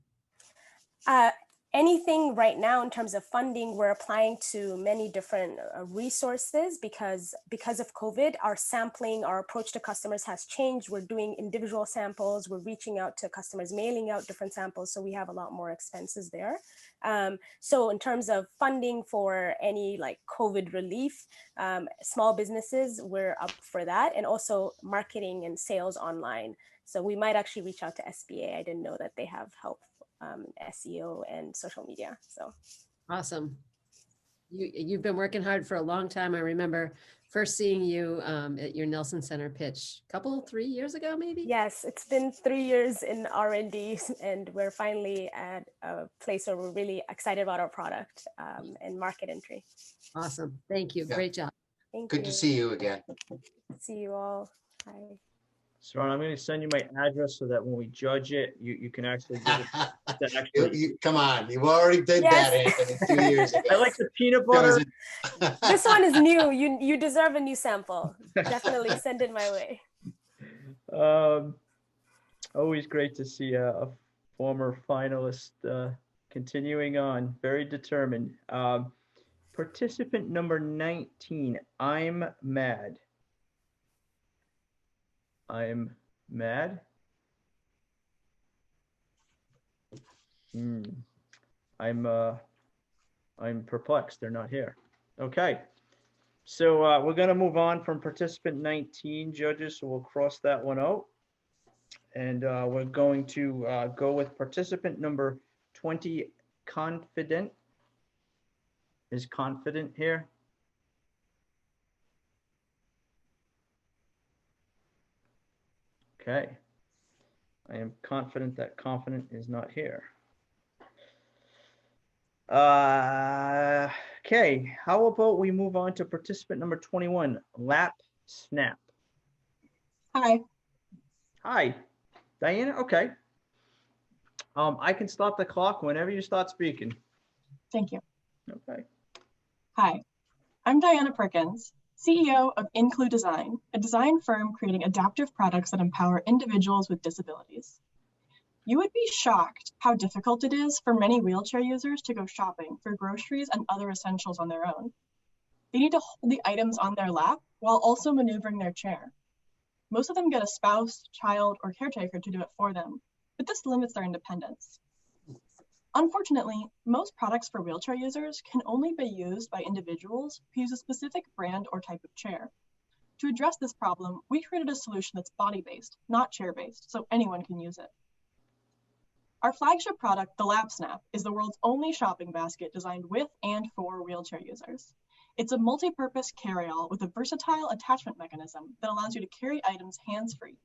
Anything right now in terms of funding, we're applying to many different resources because of COVID, our sampling, our approach to customers has changed. We're doing individual samples, we're reaching out to customers, mailing out different samples, so we have a lot more expenses there. So in terms of funding for any like COVID relief, small businesses, we're up for that, and also marketing and sales online. So we might actually reach out to SBA. I didn't know that they have help SEO and social media. So awesome. You've been working hard for a long time. I remember first seeing you at your Nelson Center pitch 3 years ago, maybe? Yes, it's been 3 years in R&D, and we're finally at a place where we're really excited about our product and market entry. Awesome. Thank you. Yeah. Great job. Thank Good you. to see you again. See you all. Bye. Saran, I'm going to send you my address so that when we judge it, you can actually give it. Come on, you already did that, Anthony, 2 years ago. I like the peanut butter. This one is new. You deserve a new sample. Definitely send it my way. Always great to see a former finalist continuing on, very determined. Participant number 19, I'm mad. I'm mad. I'm perplexed. They're not here. Okay. So we're going to move on from participant 19, judges. So we'll cross that one out. And we're going to go with participant number 20, Confident. Is Confident here? Okay. I am confident that Confident is not here. Okay. How about we move on to participant number 21, Lap Snap. Hi. Hi. Diana? Okay. I can stop the clock whenever you start speaking. Thank you. Okay. Hi, I'm Diana Perkins, CEO of Include Design, a design firm creating adaptive products that empower individuals with disabilities. You would be shocked how difficult it is for many wheelchair users to go shopping for groceries and other essentials on their own. They need to hold the items on their lap while also maneuvering their chair. Most of them get a spouse, child, or caretaker to do it for them, but this limits their independence. Unfortunately, most products for wheelchair users can only be used by individuals who use a specific brand or type of chair. To address this problem, we created a solution that's body-based, not chair-based, so anyone can use it. Our flagship product, the Lap Snap, is the world's only shopping basket designed with and for wheelchair users. It's a multi-purpose carry-all with a versatile attachment mechanism that allows you to carry items hands-free.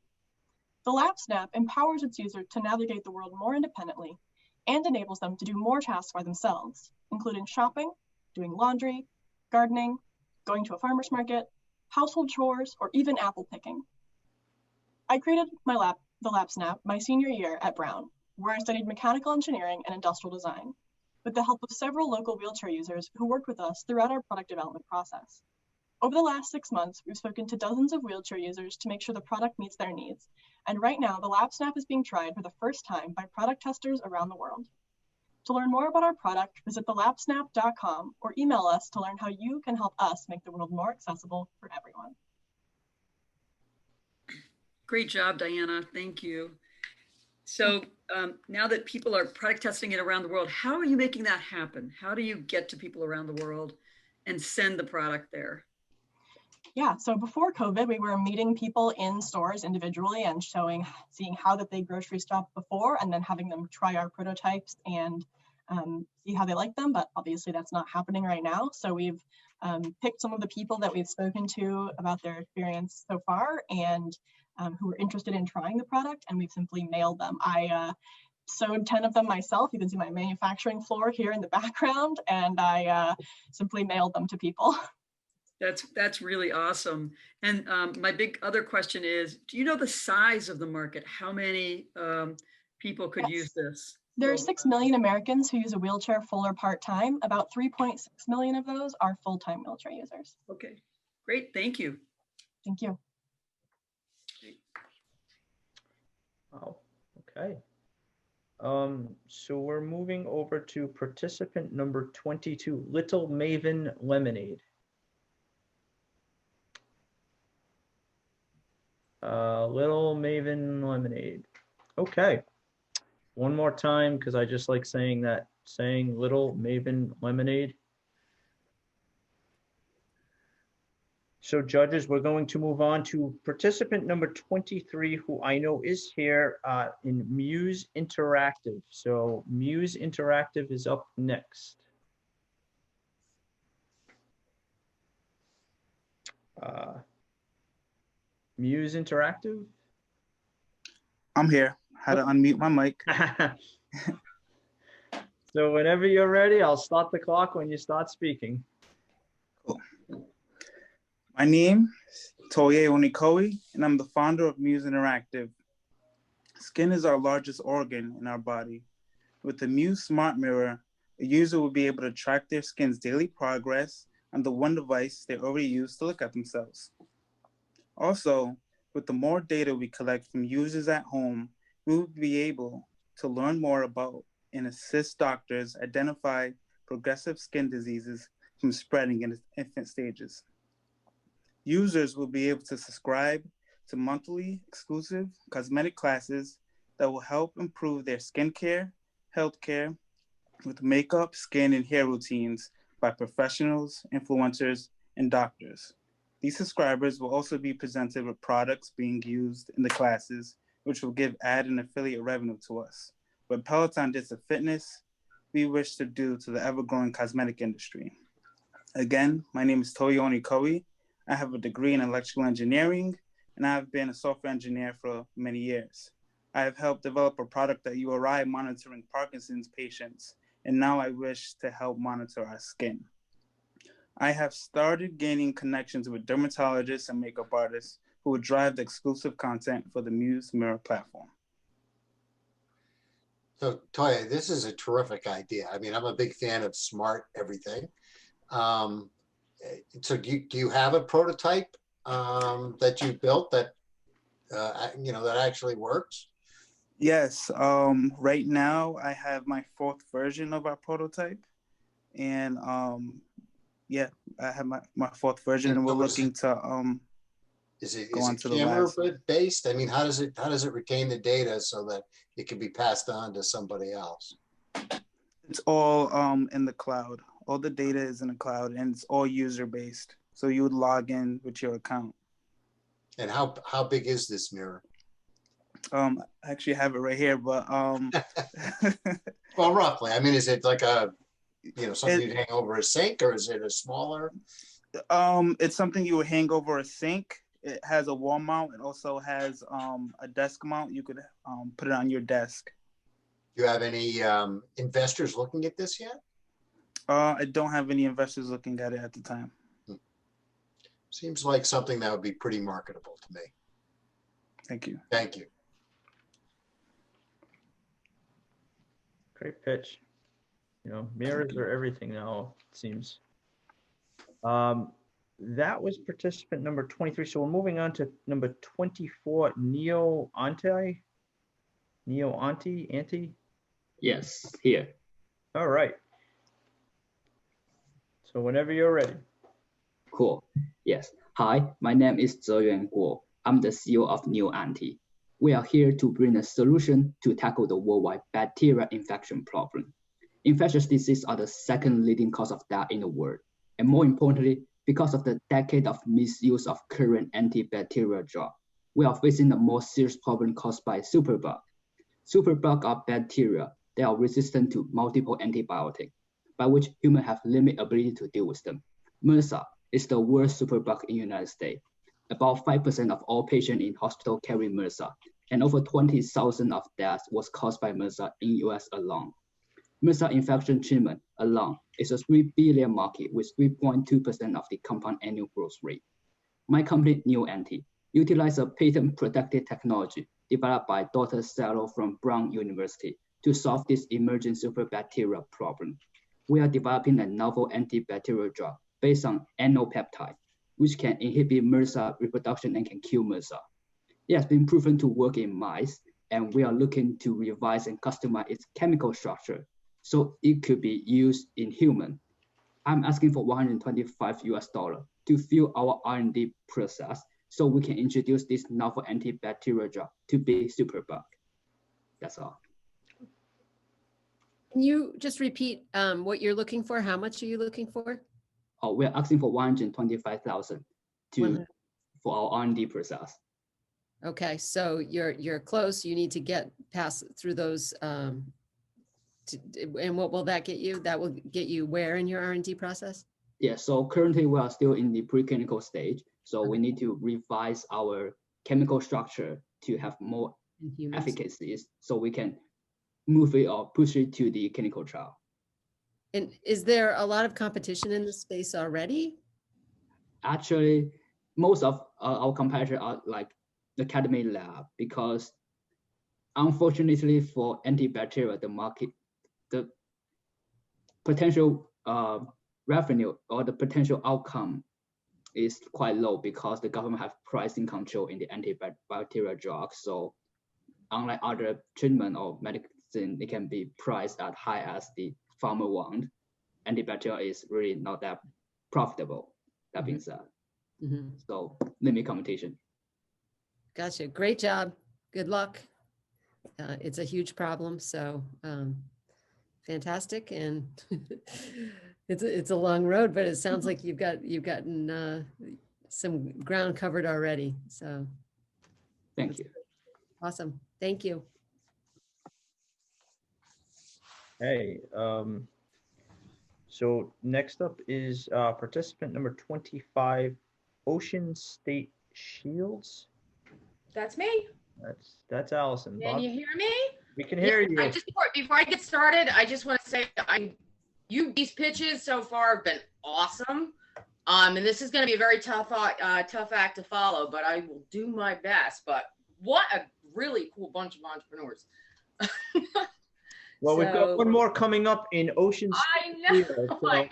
The Lap Snap empowers its user to navigate the world more independently and enables them to do more tasks by themselves, including shopping, doing laundry, gardening, going to a farmer's market, household chores, or even apple picking. I created the Lap Snap my senior year at Brown, where I studied mechanical engineering and industrial design, with the help of several local wheelchair users who worked with us throughout our product development process. Over the last 6 months, we've spoken to dozens of wheelchair users to make sure the product meets their needs. And right now, the Lap Snap is being tried for the first time by product testers around the world. To learn more about our product, visit thelapsnap.com or email us to learn how you can help us make the world more accessible for everyone. Great job, Diana. Thank you. So now that people are product testing it around the world, how are you making that happen? How do you get to people around the world and send the product there? Yeah, so before COVID, we were meeting people in stores individually and seeing how that they grocery shop before, and then having them try our prototypes and see how they like them. But obviously that's not happening right now. So we've picked some of the people that we've spoken to about their experience so far and who were interested in trying the product, and we've simply mailed them. I sewed 10 of them myself. You can see my manufacturing floor here in the background, and I simply mailed them to people. That's really awesome. And my big other question is, do you know the size of the market? How many people could use this? There are 6 million Americans who use a wheelchair full or part-time. About 3.6 million of those are full-time wheelchair users. Okay, great, thank you. Thank you. Oh, okay. So we're moving over to participant number 22, Little Maven Lemonade. Little Maven Lemonade. Okay. One more time, because I just like saying Little Maven Lemonade. So judges, we're going to move on to participant number 23, who I know is here in Muse Interactive. So Muse Interactive is up next. Muse Interactive? I'm here. How to unmute my mic. So whenever you're ready, I'll start the clock when you start speaking. Cool. My name is Toye Onikoe, and I'm the founder of Muse Interactive. Skin is our largest organ in our body. With the Muse Smart Mirror, a user will be able to track their skin's daily progress on the one device they already use to look at themselves. Also, with the more data we collect from users at home, we will be able to learn more about and assist doctors identify progressive skin diseases from spreading in its infant stages. Users will be able to subscribe to monthly exclusive cosmetic classes that will help improve their skincare, healthcare, with makeup, skin, and hair routines by professionals, influencers, and doctors. These subscribers will also be presented with products being used in the classes, which will give ad and affiliate revenue to us. What Peloton did to fitness, we wish to do to the ever-growing cosmetic industry. Again, my name is Toye Onikoe. I have a degree in electrical engineering, and I have been a software engineer for many years. I have helped develop a product at URI monitoring Parkinson's patients, and now I wish to help monitor our skin. I have started gaining connections with dermatologists and makeup artists who will drive the exclusive content for the Muse Mirror platform. So Toya, this is a terrific idea. I mean, I'm a big fan of smart everything. So do you have a prototype that you built that that actually works? Yes. Right now, I have my 4th version of our prototype, and yeah, I have my 4th version, and we're looking to is it camera based? I mean, how does it retain the data so that it can be passed on to somebody else? It's all in the cloud. All the data is in the cloud, and it's all user based. So you would log in with your account. And how big is this mirror? I actually have it right here, but well, roughly. I mean, is it like a something you'd hang over a sink, or is it a smaller? It's something you would hang over a sink. It has a wall mount. It also has a desk mount. You could put it on your desk. Do you have any investors looking at this yet? I don't have any investors looking at it at the time. Seems like something that would be pretty marketable to me. Thank you. Thank you. Great pitch. Mirrors are everything now, it seems. That was participant number 23. So we're moving on to number 24, Neo Ante. Yes, here. All right. So whenever you're ready. Cool. Yes. Hi, my name is Zeyuan Guo. I'm the CEO of Neo Ante. We are here to bring a solution to tackle the worldwide bacterial infection problem. Infectious diseases are the 2nd leading cause of death in the world. And more importantly, because of the decade of misuse of current antibacterial drug, we are facing a more serious problem caused by superbug. Superbug are bacteria that are resistant to multiple antibiotics, by which humans have limited ability to deal with them. MRSA is the worst superbug in the United States. About 5% of all patients in hospital carry MRSA, and over 20,000 of deaths was caused by MRSA in US alone. MRSA infection treatment alone is a $3 billion market with 3.2% of the compound annual growth rate. My company, NewAnti, utilizes a patent-protected technology developed by Dr. Sarah from Brown University to solve this emerging superbacteria problem. We are developing a novel antibacterial drug based on anopeptide, which can inhibit MRSA reproduction and can kill MRSA. It has been proven to work in mice, and we are looking to revise and customize its chemical structure so it could be used in human. I'm asking for $125 to fuel our R&D process so we can introduce this novel antibacterial drug to be superbug. That's all. Can you just repeat what you're looking for? How much are you looking for? Oh, we're asking for $125,000 for our R&D process. Okay, so you're close. You need to get past through those. And what will that get you? That will get you where in your R&D process? Yeah, so currently we are still in the preclinical stage. So we need to revise our chemical structure to have more efficacy so we can move it or push it to the clinical trial. And is there a lot of competition in this space already? Actually, most of our competitors are like academic lab because unfortunately for antibacterial, the market, the potential revenue or the potential outcome is quite low because the government have pricing control in the antibacterial drugs. So unlike other treatment or medicine, it can be priced as high as the farmer want. Antibacterial is really not that profitable, that being said. So limit competition. Gotcha, great job, good luck. It's a huge problem, so fantastic, and it's a long road, but it sounds like you've gotten some ground covered already. So thank you. Awesome, thank you. Hey, so next up is participant number 25, Ocean State Shields. That's me. That's Allison. Can you hear me? We can hear you. I just before I get started, I just want to say these pitches so far have been awesome. And this is going to be a very tough act to follow, but I will do my best. But what a really cool bunch of entrepreneurs. Well, we've got one more coming up in Ocean State. I know. I know.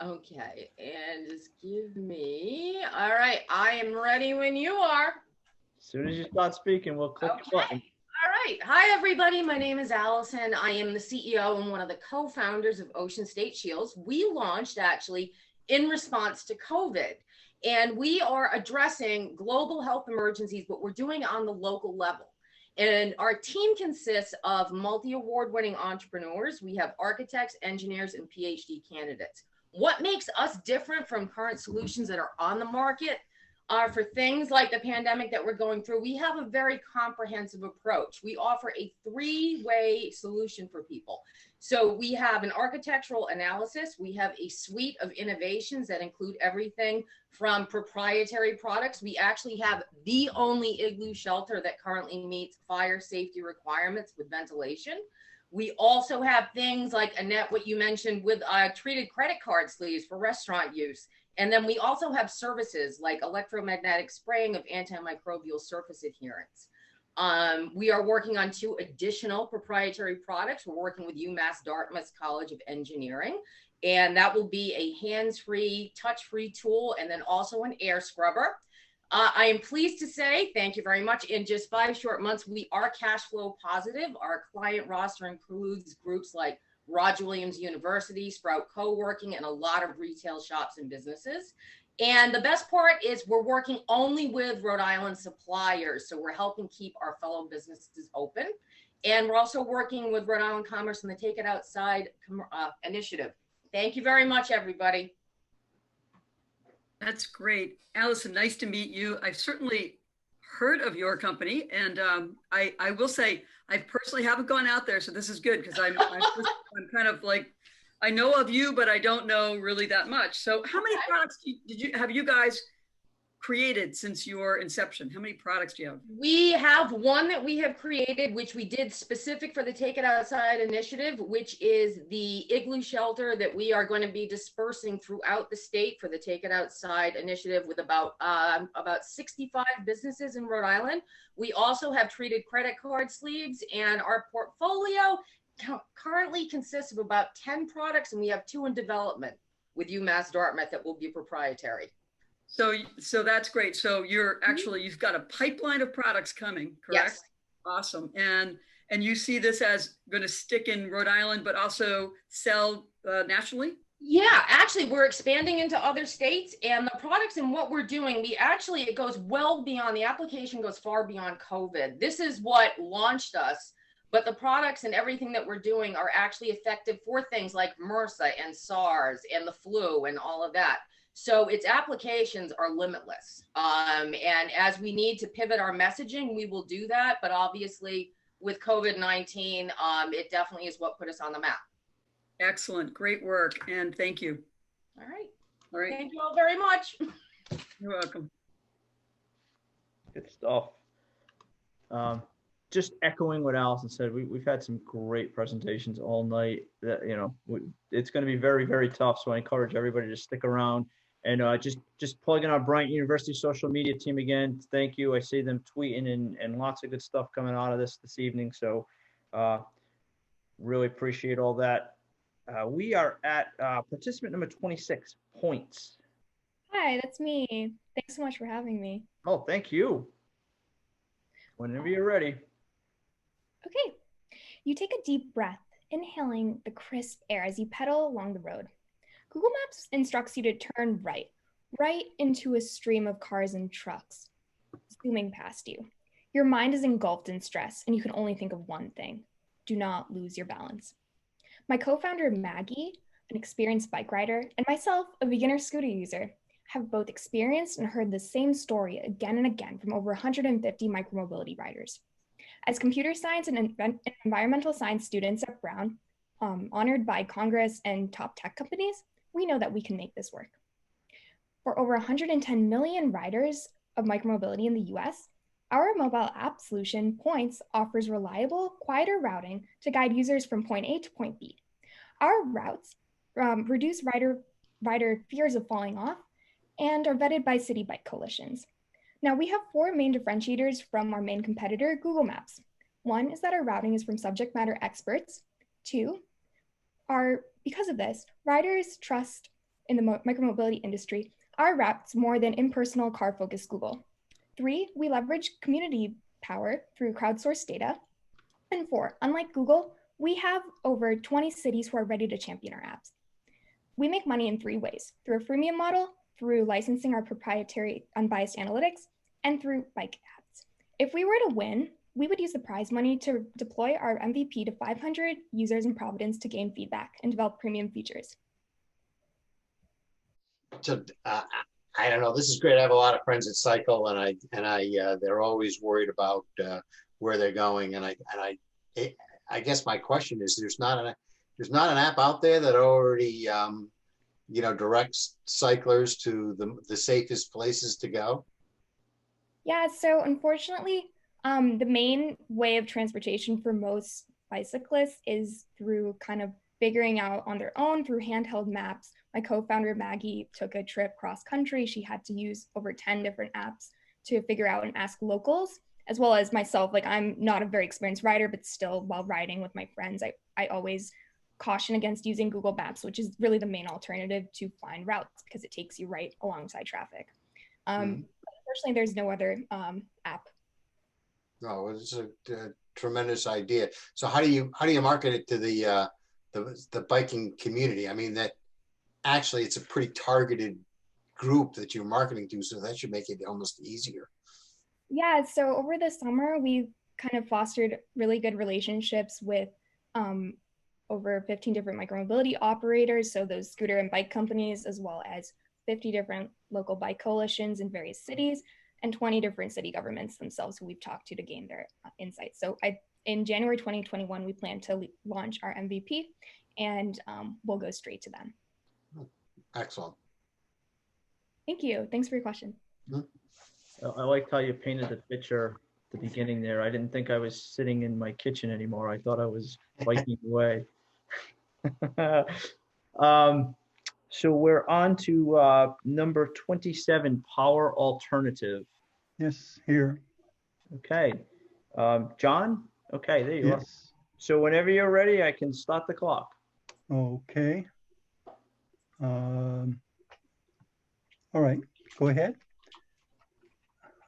Okay, and just give me. All right, I am ready when you are. As soon as you start speaking, we'll click the button. All right. Hi, everybody. My name is Allison. I am the CEO and one of the co-founders of Ocean State Shields. We launched actually in response to COVID, and we are addressing global health emergencies, but we're doing it on the local level. And our team consists of multi-award winning entrepreneurs. We have architects, engineers, and PhD candidates. What makes us different from current solutions that are on the market for things like the pandemic that we're going through? We have a very comprehensive approach. We offer a three-way solution for people. So we have an architectural analysis. We have a suite of innovations that include everything from proprietary products. We actually have the only igloo shelter that currently meets fire safety requirements with ventilation. We also have things like, Annette, what you mentioned with treated credit card sleeves for restaurant use. And then we also have services like electromagnetic spraying of antimicrobial surface adherence. We are working on 2 additional proprietary products. We're working with UMass Dartmouth College of Engineering, and that will be a hands-free, touch-free tool, and then also an air scrubber. I am pleased to say, thank you very much, in just 5 short months, we are cash flow positive. Our client roster includes groups like Roger Williams University, Sprout Co-working, and a lot of retail shops and businesses. And the best part is we're working only with Rhode Island suppliers. So we're helping keep our fellow businesses open. And we're also working with Rhode Island Commerce and the Take It Outside initiative. Thank you very much, everybody. That's great. Allison, nice to meet you. I've certainly heard of your company, and I will say I personally haven't gone out there, so this is good because I'm kind of like, I know of you, but I don't know really that much. So how many products have you guys created since your inception? How many products do you have? We have one that we have created, which we did specific for the Take It Outside initiative, which is the igloo shelter that we are going to be dispersing throughout the state for the Take It Outside initiative with about 65 businesses in Rhode Island. We also have treated credit card sleeves, and our portfolio currently consists of about 10 products, and we have 2 in development with UMass Dartmouth that will be proprietary. So that's great. So you're actually, you've got a pipeline of products coming, correct? Yes. Awesome. And you see this as going to stick in Rhode Island, but also sell nationally? Yeah, actually, we're expanding into other states, and the products and what we're doing, it goes well beyond, the application goes far beyond COVID. This is what launched us, but the products and everything that we're doing are actually effective for things like MRSA and SARS and the flu and all of that. So its applications are limitless. And as we need to pivot our messaging, we will do that. But obviously with COVID-19, it definitely is what put us on the map. Excellent. Great work. And thank you. All right. All right. Thank you all very much. You're welcome. Good stuff. Just echoing what Allison said, we've had some great presentations all night. That, it's going to be very, very tough. So I encourage everybody to stick around and just plug in our Bryant University social media team again. Thank you. I see them tweeting and lots of good stuff coming out of this evening. So really appreciate all that. We are at participant number 26, Points. Hi, that's me. Thanks so much for having me. Oh, thank you. Whenever you're ready. Okay, you take a deep breath, inhaling the crisp air as you pedal along the road. Google Maps instructs you to turn right into a stream of cars and trucks zooming past you. Your mind is engulfed in stress, and you can only think of one thing: do not lose your balance. My co-founder, Maggie, an experienced bike rider, and myself, a beginner scooter user, have both experienced and heard the same story again and again from over 150 micromobility riders. As computer science and environmental science students at Brown, honored by Congress and top tech companies, we know that we can make this work. For over 110 million riders of micromobility in the US, our mobile app solution, Points, offers reliable, quieter routing to guide users from point A to point B. Our routes reduce rider fears of falling off and are vetted by city bike coalitions. Now, we have 4 main differentiators from our main competitor, Google Maps. 1 is that our routing is from subject matter experts. 2, because of this, riders trust in the micromobility industry our routes more than impersonal car-focused Google. 3, we leverage community power through crowdsourced data. And 4, unlike Google, we have over 20 cities who are ready to champion our apps. We make money in 3 ways: through a freemium model, through licensing our proprietary unbiased analytics, and through bike ads. If we were to win, we would use the prize money to deploy our MVP to 500 users in Providence to gain feedback and develop premium features. So I don't know. This is great. I have a lot of friends that cycle, and they're always worried about where they're going. And I guess my question is, there's not an app out there that already directs cyclers to the safest places to go. Yeah, so unfortunately, the main way of transportation for most bicyclists is through kind of figuring out on their own through handheld maps. My co-founder, Maggie, took a trip cross country. She had to use over 10 different apps to figure out and ask locals, as well as myself. Like, I'm not a very experienced rider, but still, while riding with my friends, I always caution against using Google Maps, which is really the main alternative to find routes because it takes you right alongside traffic. Unfortunately, there's no other app. No, it's a tremendous idea. So how do you market it to the biking community? I mean, that actually it's a pretty targeted group that you're marketing to, so that should make it almost easier. Yeah, so over the summer, we've kind of fostered really good relationships with over 15 different micromobility operators, so those scooter and bike companies, as well as 50 different local bike coalitions in various cities, and 20 different city governments themselves who we've talked to gain their insights. So in January 2021, we plan to launch our MVP, and we'll go straight to them. Excellent. Thank you. Thanks for your question. I liked how you painted the picture at the beginning there. I didn't think I was sitting in my kitchen anymore. I thought I was biking away. So we're on to number 27, power alternative. Yes, here. Okay. John? Okay, there you are. Yes. So whenever you're ready, I can start the clock. Okay. All right, go ahead.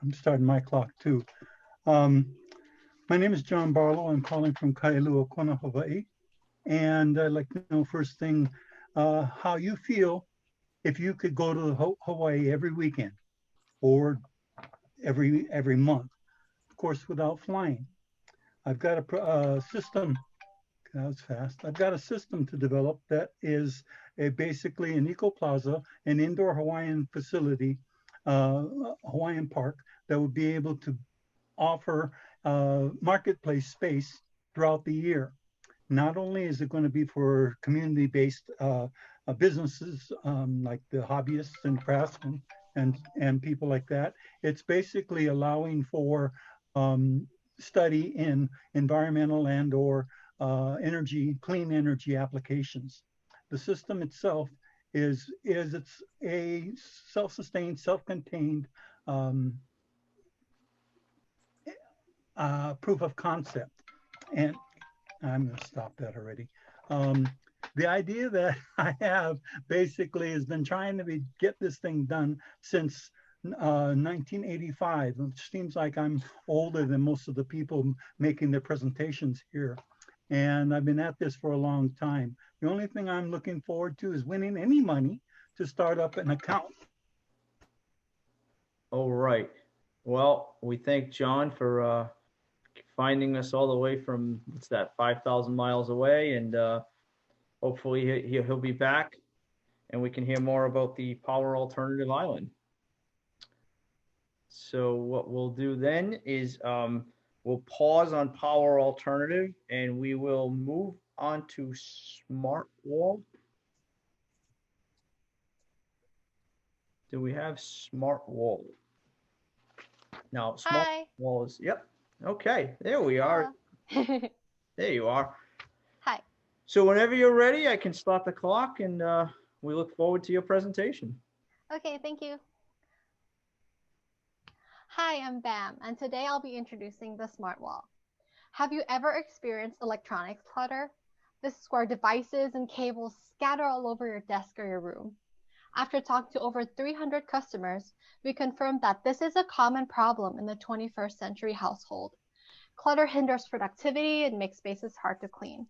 I'm starting my clock too. My name is John Barlow. I'm calling from Kailua Kona, Hawaii. And I'd like to know first thing, how you feel if you could go to Hawaii every weekend or every month, of course, without flying. I've got a system, that was fast. I've got a system to develop that is basically an eco-plaza, an indoor Hawaiian facility, Hawaiian park that would be able to offer marketplace space throughout the year. Not only is it going to be for community-based businesses like the hobbyists and craftsmen and people like that, it's basically allowing for study in environmental and or clean energy applications. The system itself is it's a self-sustained, self-contained proof of concept. And I'm going to stop that already. The idea that I have basically has been trying to get this thing done since 1985, which seems like I'm older than most of the people making their presentations here. And I've been at this for a long time. The only thing I'm looking forward to is winning any money to start up an account. All right. Well, we thank John for finding us all the way from, what's that, 5,000 miles away. And hopefully he'll be back and we can hear more about the Power Alternative Island. So what we'll do then is we'll pause on Power Alternative and we will move on to Smart Wall. Do we have Smart Wall? Now, Smart Wall is, yep. Okay, there we are. There you are. Hi. So whenever you're ready, I can start the clock and we look forward to your presentation. Okay, thank you. Hi, I'm Bam, and today I'll be introducing the Smart Wall. Have you ever experienced electronics clutter? This is where devices and cables scatter all over your desk or your room. After talking to over 300 customers, we confirmed that this is a common problem in the 21st century household. Clutter hinders productivity and makes spaces hard to clean.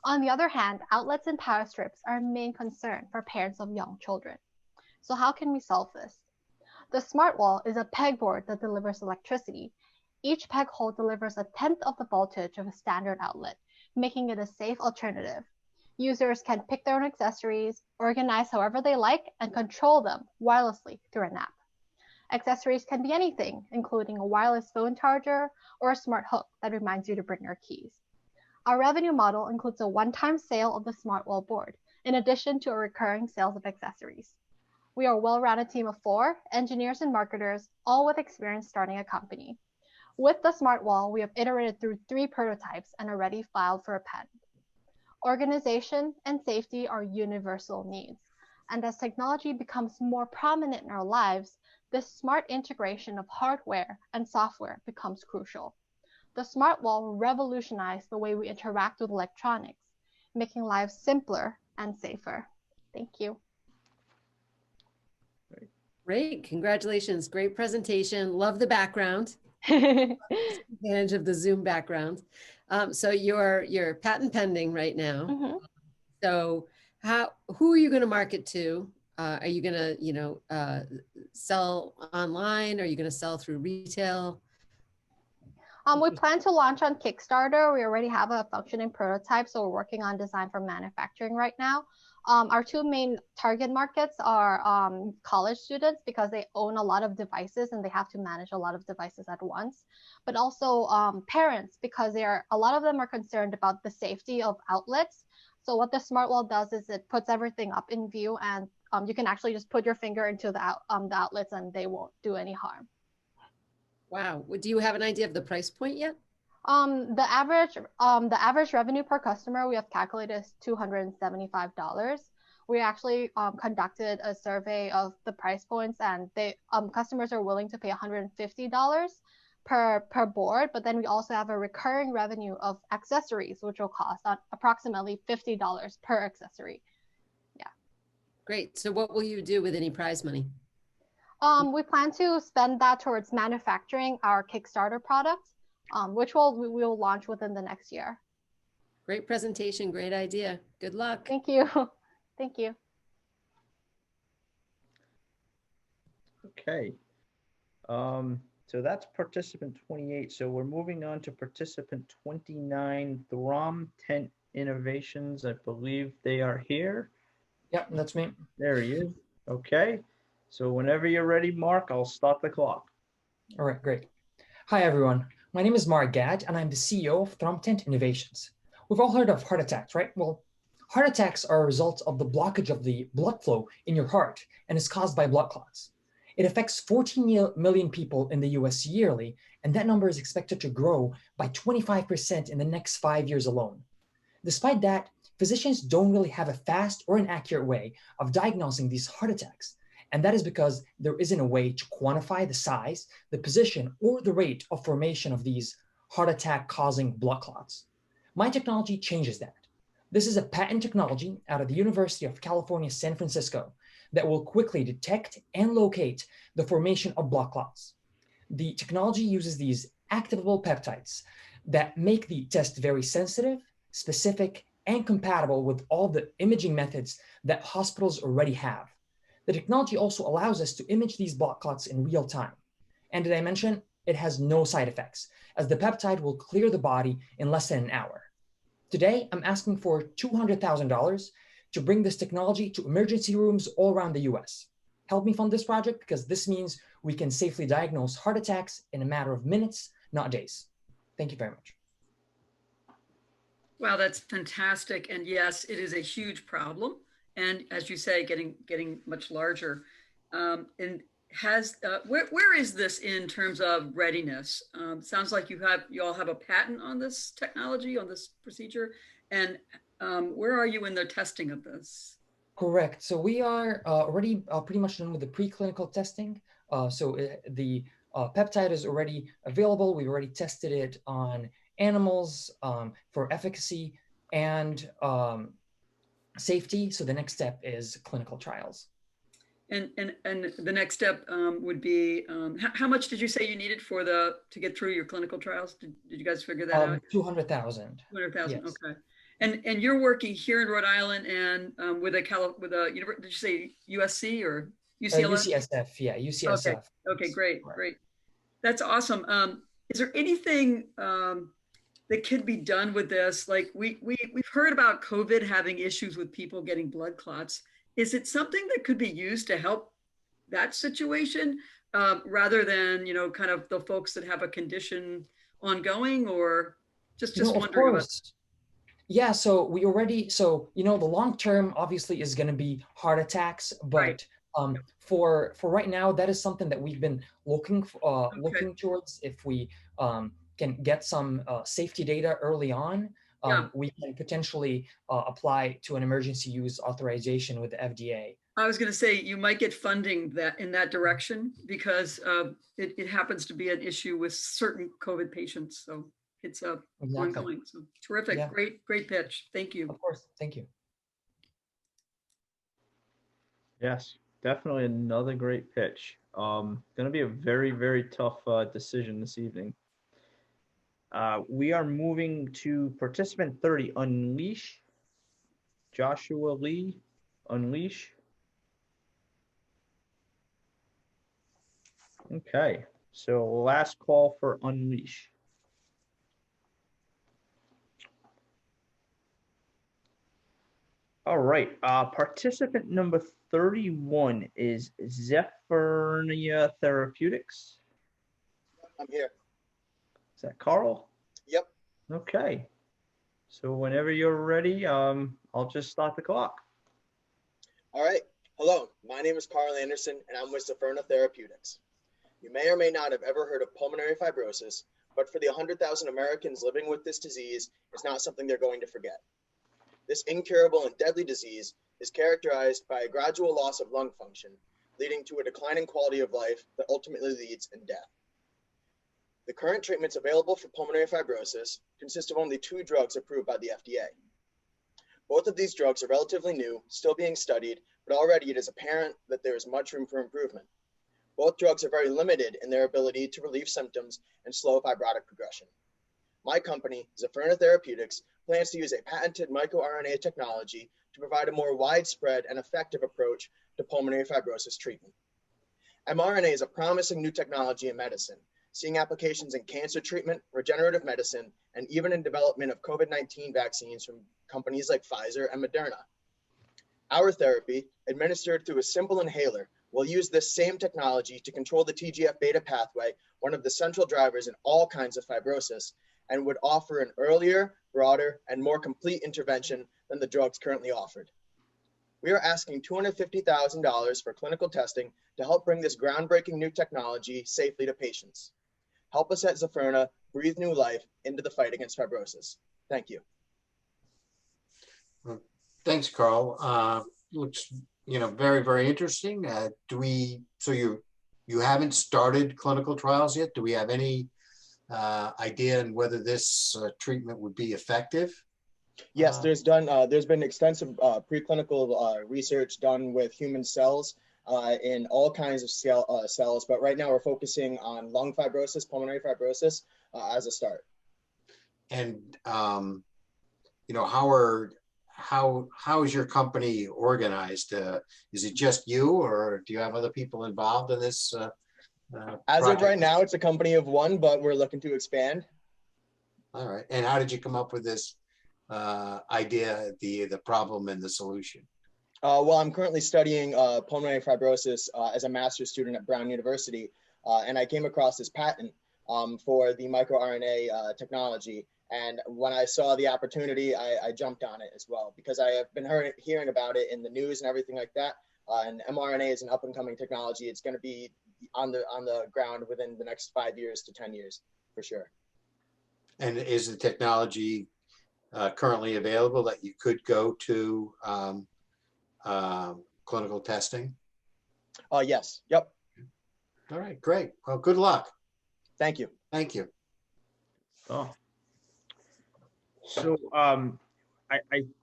On the other hand, outlets and power strips are a main concern for parents of young children. So how can we solve this? The Smart Wall is a pegboard that delivers electricity. Each peg hole delivers 1/10 of the voltage of a standard outlet, making it a safe alternative. Users can pick their own accessories, organize however they like, and control them wirelessly through an app. Accessories can be anything, including a wireless phone charger or a smart hook that reminds you to bring your keys. Our revenue model includes a one-time sale of the Smart Wall board, in addition to a recurring sales of accessories. We are a well-rounded team of 4 engineers and marketers, all with experience starting a company. With the Smart Wall, we have iterated through 3 prototypes and already filed for a patent. Organization and safety are universal needs, and as technology becomes more prominent in our lives, this smart integration of hardware and software becomes crucial. The Smart Wall revolutionized the way we interact with electronics, making lives simpler and safer. Thank you. Great, congratulations, great presentation. Love the background. Advantage of the Zoom background. So you're patent pending right now. Mm-hmm. So who are you going to market to? Are you going to, sell online? Are you going to sell through retail? We plan to launch on Kickstarter. We already have a functioning prototype, so we're working on design for manufacturing right now. Our two main target markets are college students because they own a lot of devices and they have to manage a lot of devices at once, but also parents because a lot of them are concerned about the safety of outlets. So what the smart wall does is it puts everything up in view, and you can actually just put your finger into the outlets and they won't do any harm. Wow. Do you have an idea of the price point yet? The average revenue per customer we have calculated is $275. We actually conducted a survey of the price points, and customers are willing to pay $150 per board. But then we also have a recurring revenue of accessories, which will cost approximately $50 per accessory. Yeah. Great. So what will you do with any prize money? We plan to spend that towards manufacturing our Kickstarter product, which we will launch within the next year. Great presentation. Great idea. Good luck. Thank you. Thank you. Okay. So that's participant 28. So we're moving on to participant 29, Throm Tent Innovations. I believe they are here. Yep, that's me. There he is. Okay. So whenever you're ready, Mark, I'll start the clock. All right, great. Hi, everyone. My name is Mark Gad, and I'm the CEO of Throm Tent Innovations. We've all heard of heart attacks, right? Well, heart attacks are a result of the blockage of the blood flow in your heart and is caused by blood clots. It affects 14 million people in the US yearly, and that number is expected to grow by 25% in the next 5 years alone. Despite that, physicians don't really have a fast or an accurate way of diagnosing these heart attacks. And that is because there isn't a way to quantify the size, the position, or the rate of formation of these heart attack causing blood clots. My technology changes that. This is a patent technology out of the University of California, San Francisco, that will quickly detect and locate the formation of blood clots. The technology uses these activable peptides that make the test very sensitive, specific, and compatible with all the imaging methods that hospitals already have. The technology also allows us to image these blood clots in real time. And did I mention, it has no side effects, as the peptide will clear the body in less than an hour. Today, I'm asking for $200,000 to bring this technology to emergency rooms all around the US. Help me fund this project because this means we can safely diagnose heart attacks in a matter of minutes, not days. Thank you very much. Wow, that's fantastic. And yes, it is a huge problem. And as you say, getting much larger. And where is this in terms of readiness? Sounds like you all have a patent on this technology, on this procedure. And where are you in the testing of this? Correct. So we are already pretty much done with the preclinical testing. The peptide is already available. We've already tested it on animals for efficacy and safety. So the next step is clinical trials. And the next step would be how much did you say you needed to get through your clinical trials? Did you guys figure that out? 200,000. 200,000. Yes. Okay. And you're working here in Rhode Island and with a university? Did you say USC or UCLA? UCSF. Yeah, UCSF. Okay. Great. That's awesome. Is there anything that could be done with this? Like we've heard about COVID having issues with people getting blood clots. Is it something that could be used to help that situation rather than, kind of the folks that have a condition ongoing, or just wondering about? Yeah, so the long term obviously is going to be heart attacks, but for right now, that is something that we've been looking towards. If we can get some safety data early on, we can potentially apply to an emergency use authorization with the FDA. I was going to say you might get funding in that direction because it happens to be an issue with certain COVID patients. So it's ongoing. So terrific. Yeah. Great pitch. Thank you. Of course. Thank you. Yes, definitely another great pitch. Going to be a very, very tough decision this evening. We are moving to participant 30, Unleash. Joshua Lee, Unleash. Okay, so last call for Unleash. All right. Participant number 31 is Zephyrnia Therapeutics. I'm here. Is that Carl? Yep. Okay. So whenever you're ready, I'll just start the clock. All right. Hello, my name is Carl Anderson, and I'm with Zephyrnia Therapeutics. You may or may not have ever heard of pulmonary fibrosis, but for the 100,000 Americans living with this disease, it's not something they're going to forget. This incurable and deadly disease is characterized by a gradual loss of lung function, leading to a declining quality of life that ultimately leads in death. The current treatments available for pulmonary fibrosis consist of only 2 drugs approved by the FDA. Both of these drugs are relatively new, still being studied, but already it is apparent that there is much room for improvement. Both drugs are very limited in their ability to relieve symptoms and slow fibrotic progression. My company, Zephyrnia Therapeutics, plans to use a patented microRNA technology to provide a more widespread and effective approach to pulmonary fibrosis treatment. mRNA is a promising new technology in medicine, seeing applications in cancer treatment, regenerative medicine, and even in development of COVID-19 vaccines from companies like Pfizer and Moderna. Our therapy, administered through a simple inhaler, will use this same technology to control the TGF-beta pathway, one of the central drivers in all kinds of fibrosis, and would offer an earlier, broader, and more complete intervention than the drugs currently offered. We are asking $250,000 for clinical testing to help bring this groundbreaking new technology safely to patients. Help us at Zephyrnia breathe new life into the fight against fibrosis. Thank you. Thanks, Carl. Looks, very, very interesting. So you haven't started clinical trials yet? Do we have any idea on whether this treatment would be effective? Yes, there's been extensive preclinical research done with human cells in all kinds of cells, but right now we're focusing on lung fibrosis, pulmonary fibrosis as a start. And how is your company organized? Is it just you, or do you have other people involved in this? As of right now, it's a company of one, but we're looking to expand. All right. And how did you come up with this idea, the problem and the solution? Well, I'm currently studying pulmonary fibrosis as a master's student at Brown University, and I came across this patent for the microRNA technology. And when I saw the opportunity, I jumped on it as well, because I have been hearing about it in the news and everything like that. And mRNA is an up-and-coming technology. It's going to be on the ground within the next 5 years to 10 years, for sure. And is the technology currently available that you could go to clinical testing? Yes. Yep. All right, great. Well, good luck. Thank you. Thank you. Oh. So I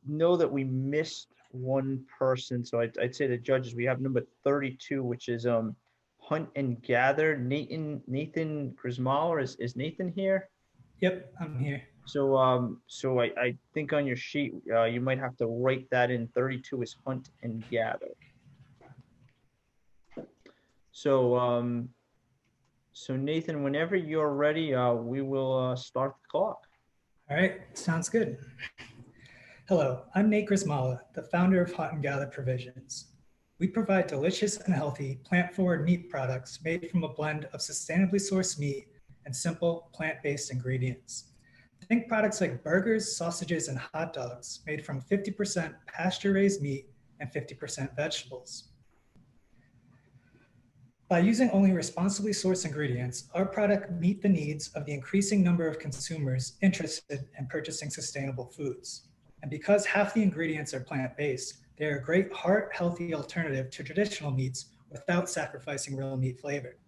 know that we missed one person, so I'd say the judges, we have number 32, which is Hunt and Gather. Nathan Grismal, is Nathan here? Yep, I'm here. So I think on your sheet you might have to write that in. 32 is Hunt and Gather. So so Nathan, whenever you're ready, we will start the clock. All right, sounds good. Hello, I'm Nate Grismala, the founder of Hunt and Gather Provisions. We provide delicious and healthy plant-forward meat products made from a blend of sustainably sourced meat and simple plant-based ingredients. Think products like burgers, sausages, and hot dogs made from 50% pasture-raised meat and 50% vegetables. By using only responsibly sourced ingredients, our product meet the needs of the increasing number of consumers interested in purchasing sustainable foods. And because half the ingredients are plant-based, they are a great heart-healthy alternative to traditional meats without sacrificing real meat flavor.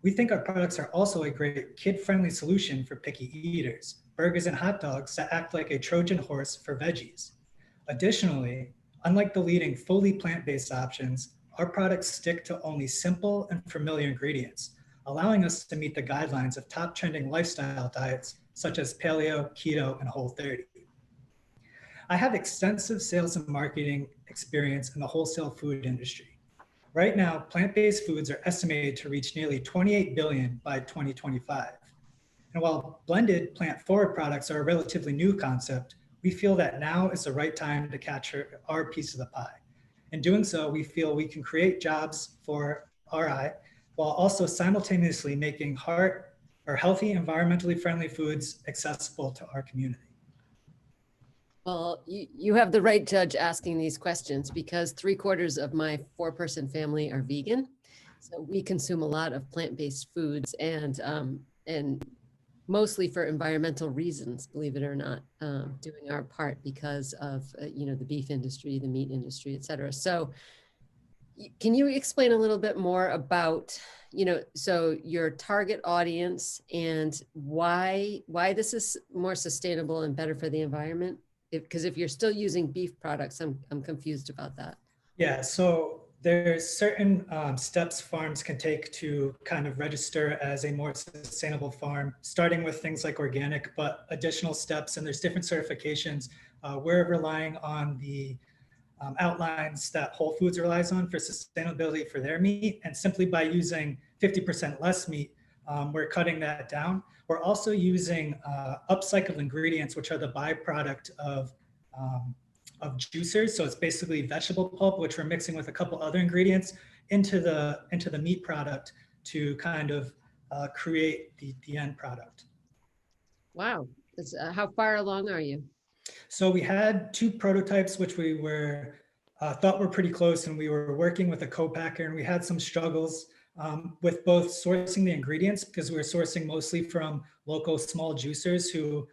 We think our products are also a great kid-friendly solution for picky eaters, burgers and hot dogs that act like a Trojan horse for veggies. Additionally, unlike the leading fully plant-based options, our products stick to only simple and familiar ingredients, allowing us to meet the guidelines of top trending lifestyle diets such as paleo, keto, and Whole30. I have extensive sales and marketing experience in the wholesale food industry. Right now, plant-based foods are estimated to reach nearly $28 billion by 2025. And while blended plant-forward products are a relatively new concept, We feel that now is the right time to capture our piece of the pie. In doing so, we feel we can create jobs for RI while also simultaneously making healthy, environmentally friendly foods accessible to our community. Well, you have the right judge asking these questions because 3/4 of my 4-person family are vegan. So we consume a lot of plant-based foods and mostly for environmental reasons, believe it or not, doing our part because of, the beef industry, the meat industry, et cetera. So can you explain a little bit more about, so your target audience and why this is more sustainable and better for the environment? Because if you're still using beef products, I'm confused about that. Yeah, so there's certain steps farms can take to kind of register as a more sustainable farm, starting with things like organic, but additional steps, and there's different certifications. We're relying on the outlines that Whole Foods relies on for sustainability for their meat, and simply by using 50% less meat, we're cutting that down. We're also using upcycled ingredients, which are the byproduct of juicers. So it's basically vegetable pulp, which we're mixing with a couple other ingredients into the meat product to kind of create the end product. Wow. How far along are you? So we had 2 prototypes, which we were thought were pretty close, and we were working with a co-packer, and we had some struggles with both sourcing the ingredients because we were sourcing mostly from local small juicers who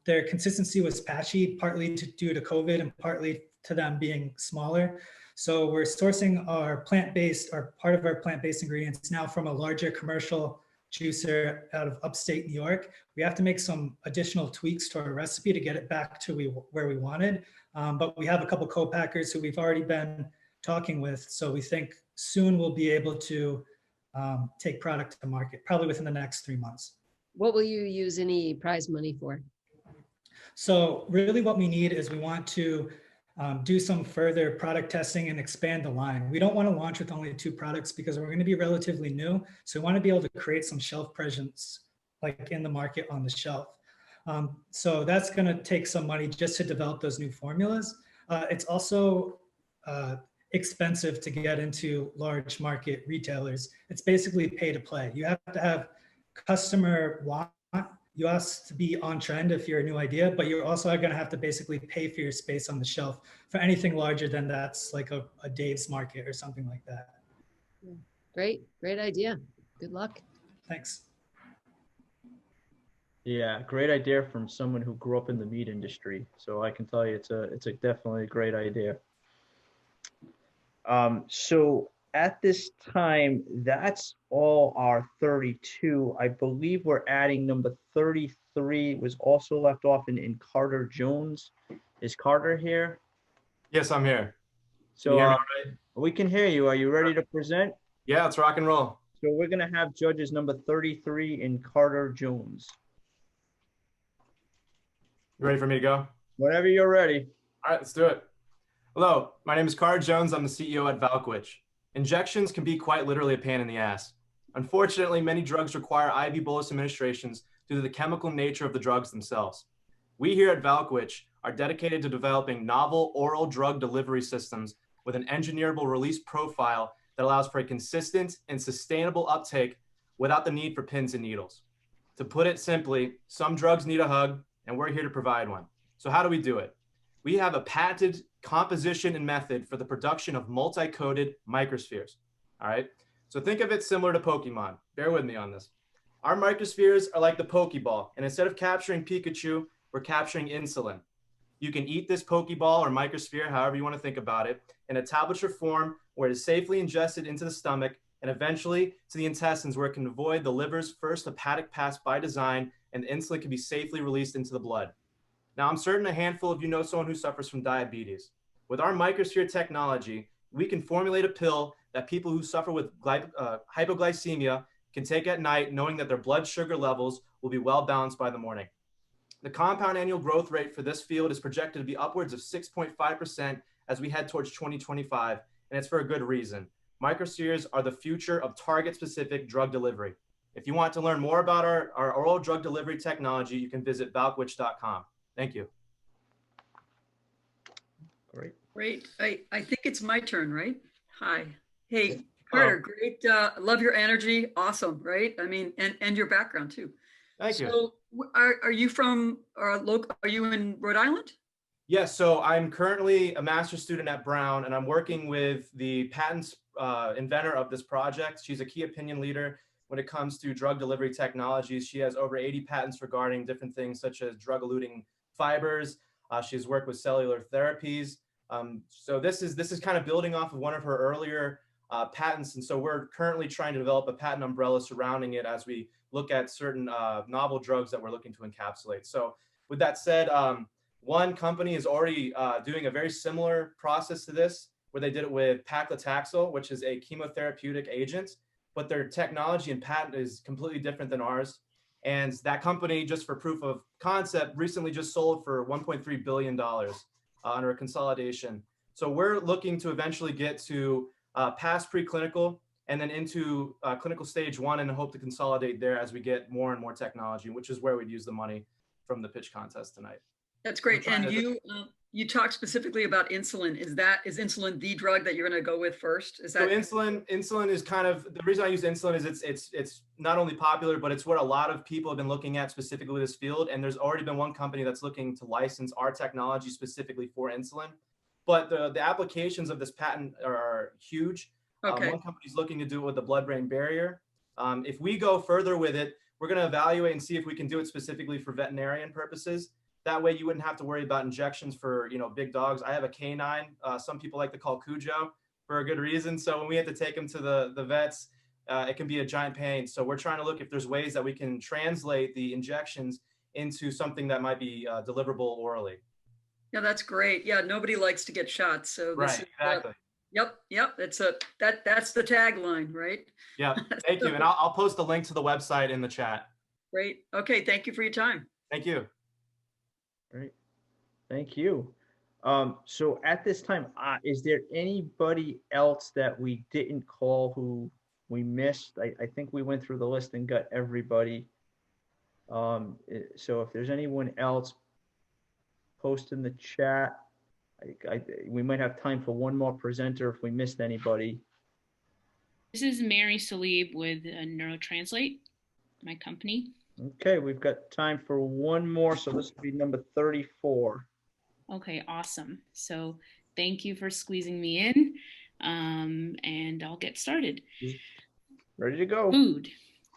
their consistency was patchy, partly due to COVID and partly to them being smaller. So we're sourcing our plant-based, or part of our plant-based ingredients now from a larger commercial juicer out of upstate New York. We have to make some additional tweaks to our recipe to get it back to where we wanted. But we have a couple co-packers who we've already been talking with. So we think soon we'll be able to take product to market, probably within the next 3 months. What will you use any prize money for? So really what we need is we want to do some further product testing and expand the line. We don't want to launch with only 2 products because we're going to be relatively new. So we want to be able to create some shelf presence like in the market on the shelf. So that's going to take some money just to develop those new formulas. It's also expensive to get into large market retailers. It's basically pay to play. You have to have customer want. You have to be on trend if you're a new idea, but you're also going to have to basically pay for your space on the shelf for anything larger than that's like a Dave's Market or something like that. Great idea. Good luck. Thanks. Yeah, great idea from someone who grew up in the meat industry. So I can tell you it's a definitely a great idea. So at this time, that's all our 32. I believe we're adding number 33 was also left off in Carter Jones. Is Carter here? Yes, I'm here. So can you hear me all right? We can hear you. Are you ready to present? Yeah, let's rock and roll. So we're going to have judges number 33 in Carter Jones. You ready for me to go? Whenever you're ready. All right, let's do it. Hello, my name is Carter Jones. I'm the CEO at Valkwich. Injections can be quite literally a pain in the ass. Unfortunately, many drugs require IV bolus administrations due to the chemical nature of the drugs themselves. We here at Valkwich are dedicated to developing novel oral drug delivery systems with an engineerable release profile that allows for a consistent and sustainable uptake without the need for pins and needles. To put it simply, some drugs need a hug, and we're here to provide one. So how do we do it? We have a patented composition and method for the production of multi-coated microspheres. All right. So think of it similar to Pokemon. Bear with me on this. Our microspheres are like the Pokeball, and instead of capturing Pikachu, we're capturing insulin. You can eat this Pokeball or microsphere, however you want to think about it, in a tablature form where it is safely ingested into the stomach and eventually to the intestines where it can avoid the liver's first hepatic pass by design, and the insulin can be safely released into the blood. Now, I'm certain a handful of you know someone who suffers from diabetes. With our microsphere technology, we can formulate a pill that people who suffer with hypoglycemia can take at night, knowing that their blood sugar levels will be well balanced by the morning. The compound annual growth rate for this field is projected to be upwards of 6.5% as we head towards 2025, and it's for a good reason. Microspheres are the future of target-specific drug delivery. If you want to learn more about our oral drug delivery technology, you can visit valkwich.com. Thank you. Great. I think it's my turn, right? Hi. Hey, Carter, great. Love your energy. Awesome, right? I mean, and your background too. Thank you. So are you from local? Are you in Rhode Island? Yes, so I'm currently a master's student at Brown, and I'm working with the patents inventor of this project. She's a key opinion leader when it comes to drug delivery technologies. She has over 80 patents regarding different things such as drug-eluting fibers. She's worked with cellular therapies. So this is kind of building off of one of her earlier patents, and so we're currently trying to develop a patent umbrella surrounding it as we look at certain novel drugs that we're looking to encapsulate. So with that said, one company is already doing a very similar process to this, where they did it with paclitaxel, which is a chemotherapeutic agent, but their technology and patent is completely different than ours. And that company, just for proof of concept, recently just sold for $1.3 billion under a consolidation. So we're looking to eventually get to past preclinical and then into clinical stage 1 and hope to consolidate there as we get more and more technology, which is where we'd use the money from the pitch contest tonight. That's great. And you talked specifically about insulin. Is insulin the drug that you're going to go with first? Is that so insulin is kind of the reason I use insulin is it's not only popular, but it's what a lot of people have been looking at specifically with this field. And there's already been one company that's looking to license our technology specifically for insulin. But the applications of this patent are huge. Okay. One company's looking to do it with the blood-brain barrier. If we go further with it, we're going to evaluate and see if we can do it specifically for veterinarian purposes. That way you wouldn't have to worry about injections for, big dogs. I have a canine. Some people like to call Cujo for a good reason. So when we have to take him to the vets, it can be a giant pain. So we're trying to look if there's ways that we can translate the injections into something that might be deliverable orally. Yeah, that's great. Yeah, nobody likes to get shots. So this is, exactly. Yep. That's the tagline, right? Yeah. Thank you. And I'll post a link to the website in the chat. Great. Okay. Thank you for your time. Thank you. Great. Thank you. So at this time, is there anybody else that we didn't call who we missed? I think we went through the list and got everybody. So if there's anyone else, post in the chat. We might have time for one more presenter if we missed anybody. This is Mary Salib with Neurotranslate, my company. Okay, we've got time for one more, so this will be number 34. Okay, awesome. So thank you for squeezing me in, and I'll get started. Ready to go. Food,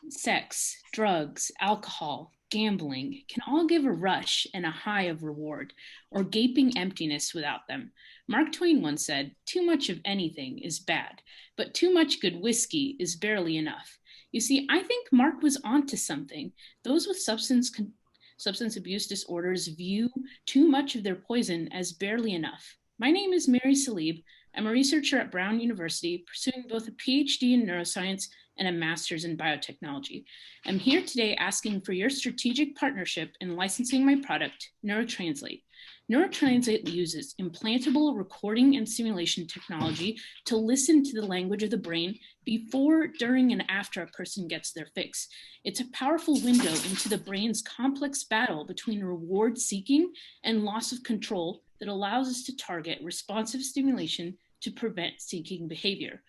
sex, drugs, alcohol, gambling can all give a rush and a high of reward, or gaping emptiness without them. Mark Twain once said, "Too much of anything is bad, but too much good whiskey is barely enough." You see, I think Mark was onto something. Those with substance abuse disorders view too much of their poison as barely enough. My name is Mary Salib. I'm a researcher at Brown University, pursuing both a PhD in neuroscience and a master's in biotechnology. I'm here today asking for your strategic partnership in licensing my product, Neurotranslate. Neurotranslate uses implantable recording and simulation technology to listen to the language of the brain before, during, and after a person gets their fix. It's a powerful window into the brain's complex battle between reward seeking and loss of control that allows us to target responsive stimulation to prevent seeking behavior.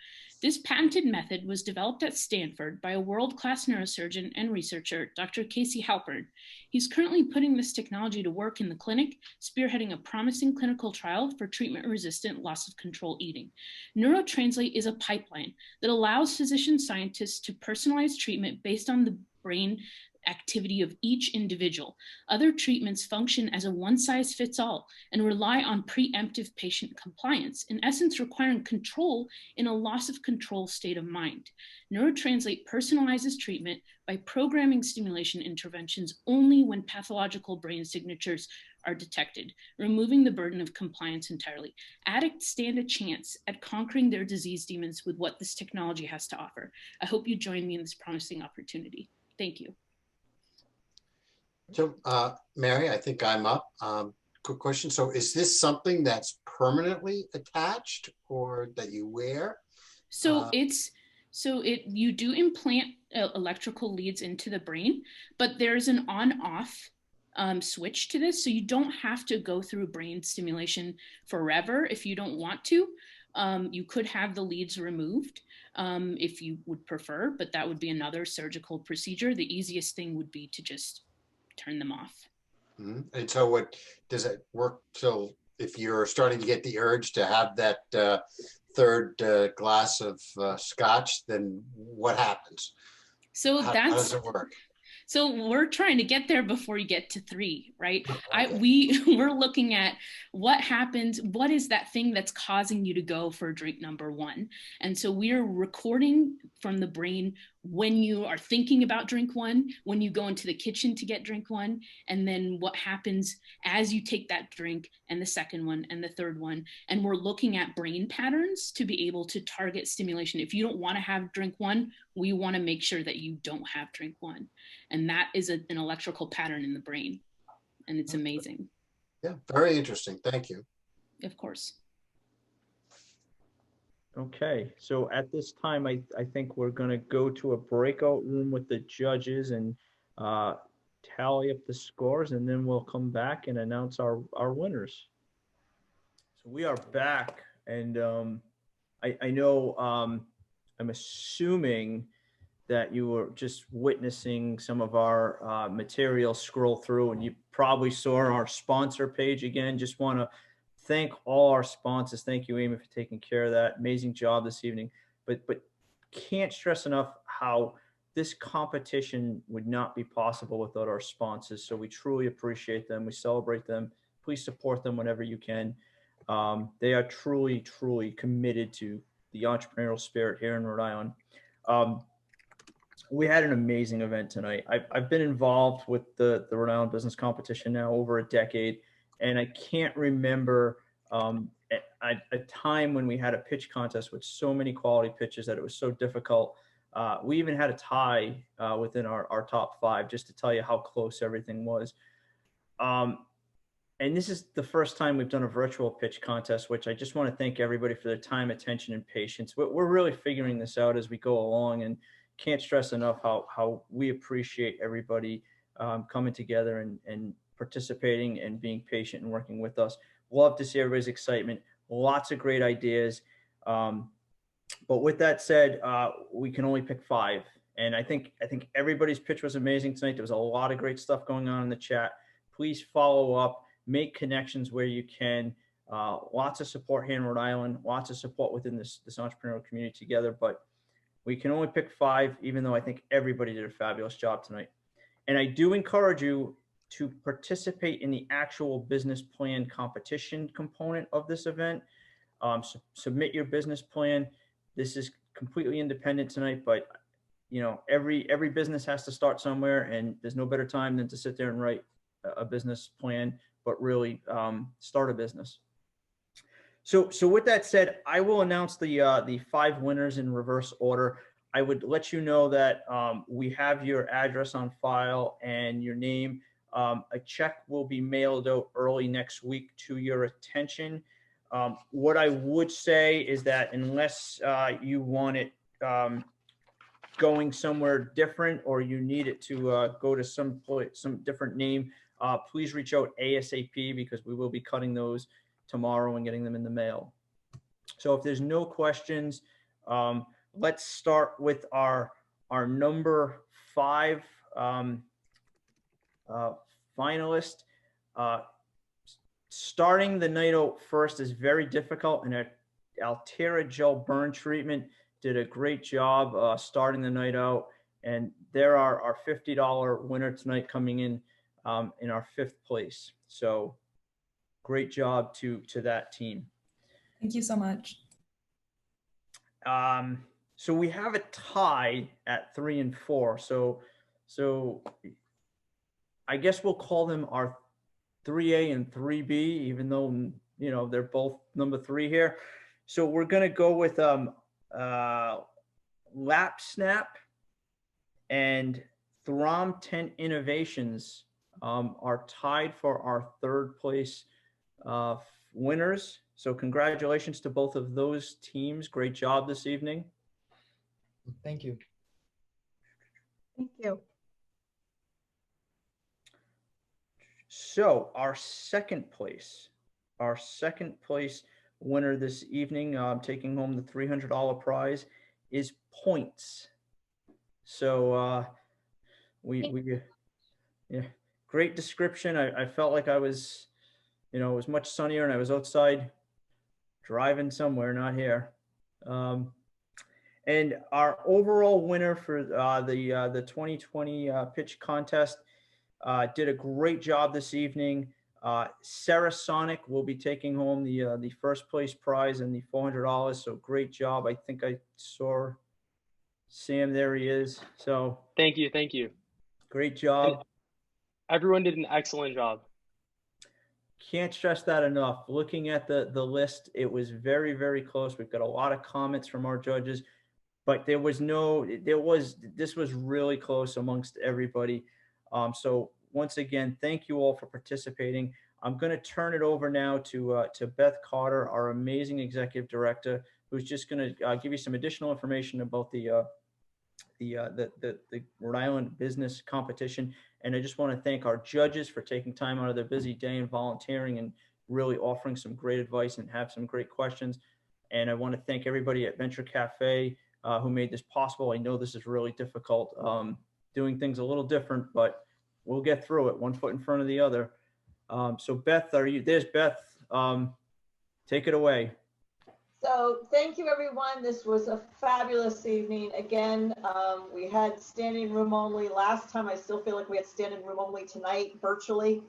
This patented method was developed at Stanford by a world-class neurosurgeon and researcher, Dr. Casey Halpern. He's currently putting this technology to work in the clinic, spearheading a promising clinical trial for treatment-resistant loss of control eating. Neurotranslate is a pipeline that allows physician scientists to personalize treatment based on the brain activity of each individual. Other treatments function as a one-size-fits-all and rely on preemptive patient compliance, in essence requiring control in a loss of control state of mind. Neurotranslate personalizes treatment by programming stimulation interventions only when pathological brain signatures are detected, removing the burden of compliance entirely. Addicts stand a chance at conquering their disease demons with what this technology has to offer. I hope you join me in this promising opportunity. Thank you. So, Mary, I think I'm up. Quick question. So is this something that's permanently attached or that you wear? So you do implant electrical leads into the brain, but there's an on-off switch to this. So you don't have to go through brain stimulation forever if you don't want to. You could have the leads removed if you would prefer, but that would be another surgical procedure. The easiest thing would be to just turn them off. Mm-hmm. And so what does it work? So if you're starting to get the urge to have that third glass of scotch, then what happens? So how does it work? So we're trying to get there before you get to 3, right? We're looking at what happens, what is that thing that's causing you to go for drink number 1? And so we're recording from the brain when you are thinking about drink 1, when you go into the kitchen to get drink 1, and then what happens as you take that drink, and the second one and the third one. And we're looking at brain patterns to be able to target stimulation. If you don't want to have drink 1, we want to make sure that you don't have drink 1. And that is an electrical pattern in the brain. And it's amazing. Yeah, very interesting. Thank you. Of course. Okay, so at this time, I think we're going to go to a breakout room with the judges and tally up the scores, and then we'll come back and announce our winners. So we are back, and I know I'm assuming that you were just witnessing some of our material scroll through, and you probably saw our sponsor page again. Just want to thank all our sponsors. Thank you, Amy, for taking care of that. Amazing job this evening. But can't stress enough how this competition would not be possible without our sponsors. So we truly appreciate them. We celebrate them. Please support them whenever you can. They are truly, truly committed to the entrepreneurial spirit here in Rhode Island. We had an amazing event tonight. I've been involved with the Rhode Island Business Competition now over a decade, and I can't remember a time when we had a pitch contest with so many quality pitches that it was so difficult. We even had a tie within our top 5, just to tell you how close everything was. And this is the first time we've done a virtual pitch contest, which I just want to thank everybody for their time, attention, and patience. We're really figuring this out as we go along, and can't stress enough how we appreciate everybody coming together and participating and being patient and working with us. Love to see everybody's excitement. Lots of great ideas. But with that said, we can only pick 5. And I think everybody's pitch was amazing tonight. There was a lot of great stuff going on in the chat. Please follow up, make connections where you can. Lots of support here in Rhode Island, lots of support within this entrepreneurial community together. But we can only pick 5, even though I think everybody did a fabulous job tonight. And I do encourage you to participate in the actual business plan competition component of this event. Submit your business plan. This is completely independent tonight, but you know, every business has to start somewhere, and there's no better time than to sit there and write a business plan, but really start a business. So with that said, I will announce the 5 winners in reverse order. I would let you know that we have your address on file and your name. A check will be mailed out early next week to your attention. What I would say is that unless you want it going somewhere different, or you need it to go to some different name, please reach out ASAP, because we will be cutting those tomorrow and getting them in the mail. So if there's no questions, let's start with our number 5 finalist. Starting the night out first is very difficult, and Altera Gel burn treatment did a great job starting the night out, and they're our $50 winner tonight, coming in our 5th place. So great job to that team. Thank you so much. So we have a tie at 3 and 4. So I guess we'll call them our 3A and 3B, even though, you know, they're both number 3 here. So we're going to go with Lap Snap and Throm Tent Innovations are tied for our 3rd place winners. So congratulations to both of those teams. Great job this evening. Thank you. Thank you. So our second place winner this evening, taking home the $300 prize, is Points. So yeah, great description. I felt like I was, it was much sunnier and I was outside driving somewhere, not here. And our overall winner for the 2020 pitch contest did a great job this evening. Sarasonic will be taking home the first place prize and the $400. So great job. I think I saw Sam. There he is. So thank you. Great job. And everyone did an excellent job. Can't stress that enough. Looking at the list, it was very, very close. We've got a lot of comments from our judges, but this was really close amongst everybody. So once again, thank you all for participating. I'm going to turn it over now to Beth Carter, our amazing executive director, who's just going to give you some additional information about the Rhode Island Business Competition. And I just want to thank our judges for taking time out of their busy day and volunteering and really offering some great advice and have some great questions. And I want to thank everybody at Venture Cafe who made this possible. I know this is really difficult, doing things a little different, but we'll get through it, one foot in front of the other. So Beth, there's Beth. Take it away. So thank you, everyone. This was a fabulous evening. Again, we had standing room only last time. I still feel like we had standing room only tonight, virtually.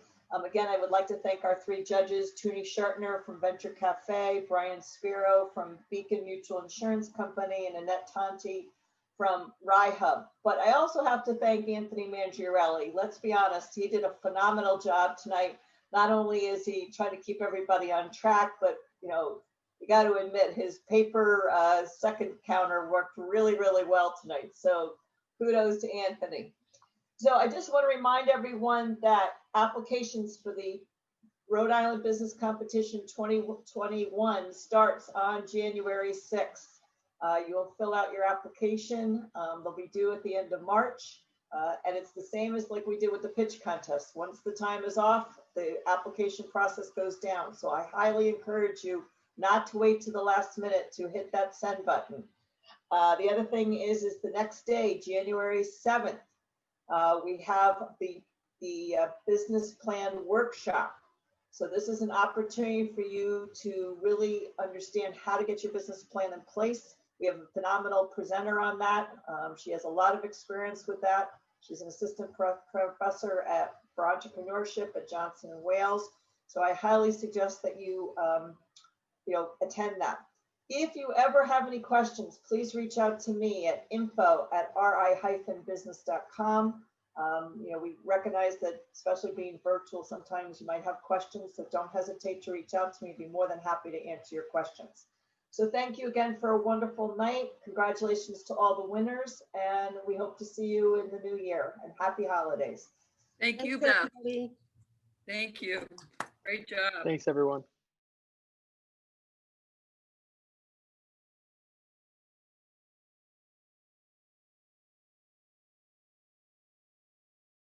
Again, I would like to thank our three judges, Toonie Shartner from Venture Cafe, Brian Spiro from Beacon Mutual Insurance Company, and Annette Tonti from RIHub. But I also have to thank Anthony Mangiarelli. Let's be honest, he did a phenomenal job tonight. Not only is he trying to keep everybody on track, but you got to admit his paper second counter worked really, really well tonight. So kudos to Anthony. So I just want to remind everyone that applications for the Rhode Island Business Competition 2021 starts on January 6th. You'll fill out your application. They'll be due at the end of March. And it's the same as like we did with the pitch contest. Once the time is off, the application process goes down. So I highly encourage you not to wait to the last minute to hit that send button. The other thing is the next day, January 7th, we have the business plan workshop. So this is an opportunity for you to really understand how to get your business plan in place. We have a phenomenal presenter on that. She has a lot of experience with that. She's an assistant professor for entrepreneurship at Johnson & Wales. So I highly suggest that you attend that. If you ever have any questions, please reach out to me at info@ri-business.com. We recognize that, especially being virtual, sometimes you might have questions, so don't hesitate to reach out to me. I'd be more than happy to answer your questions. So thank you again for a wonderful night. Congratulations to all the winners, and we hope to see you in the new year, and happy holidays. Thank you, Beth. Thank you. Great job. Thanks, everyone.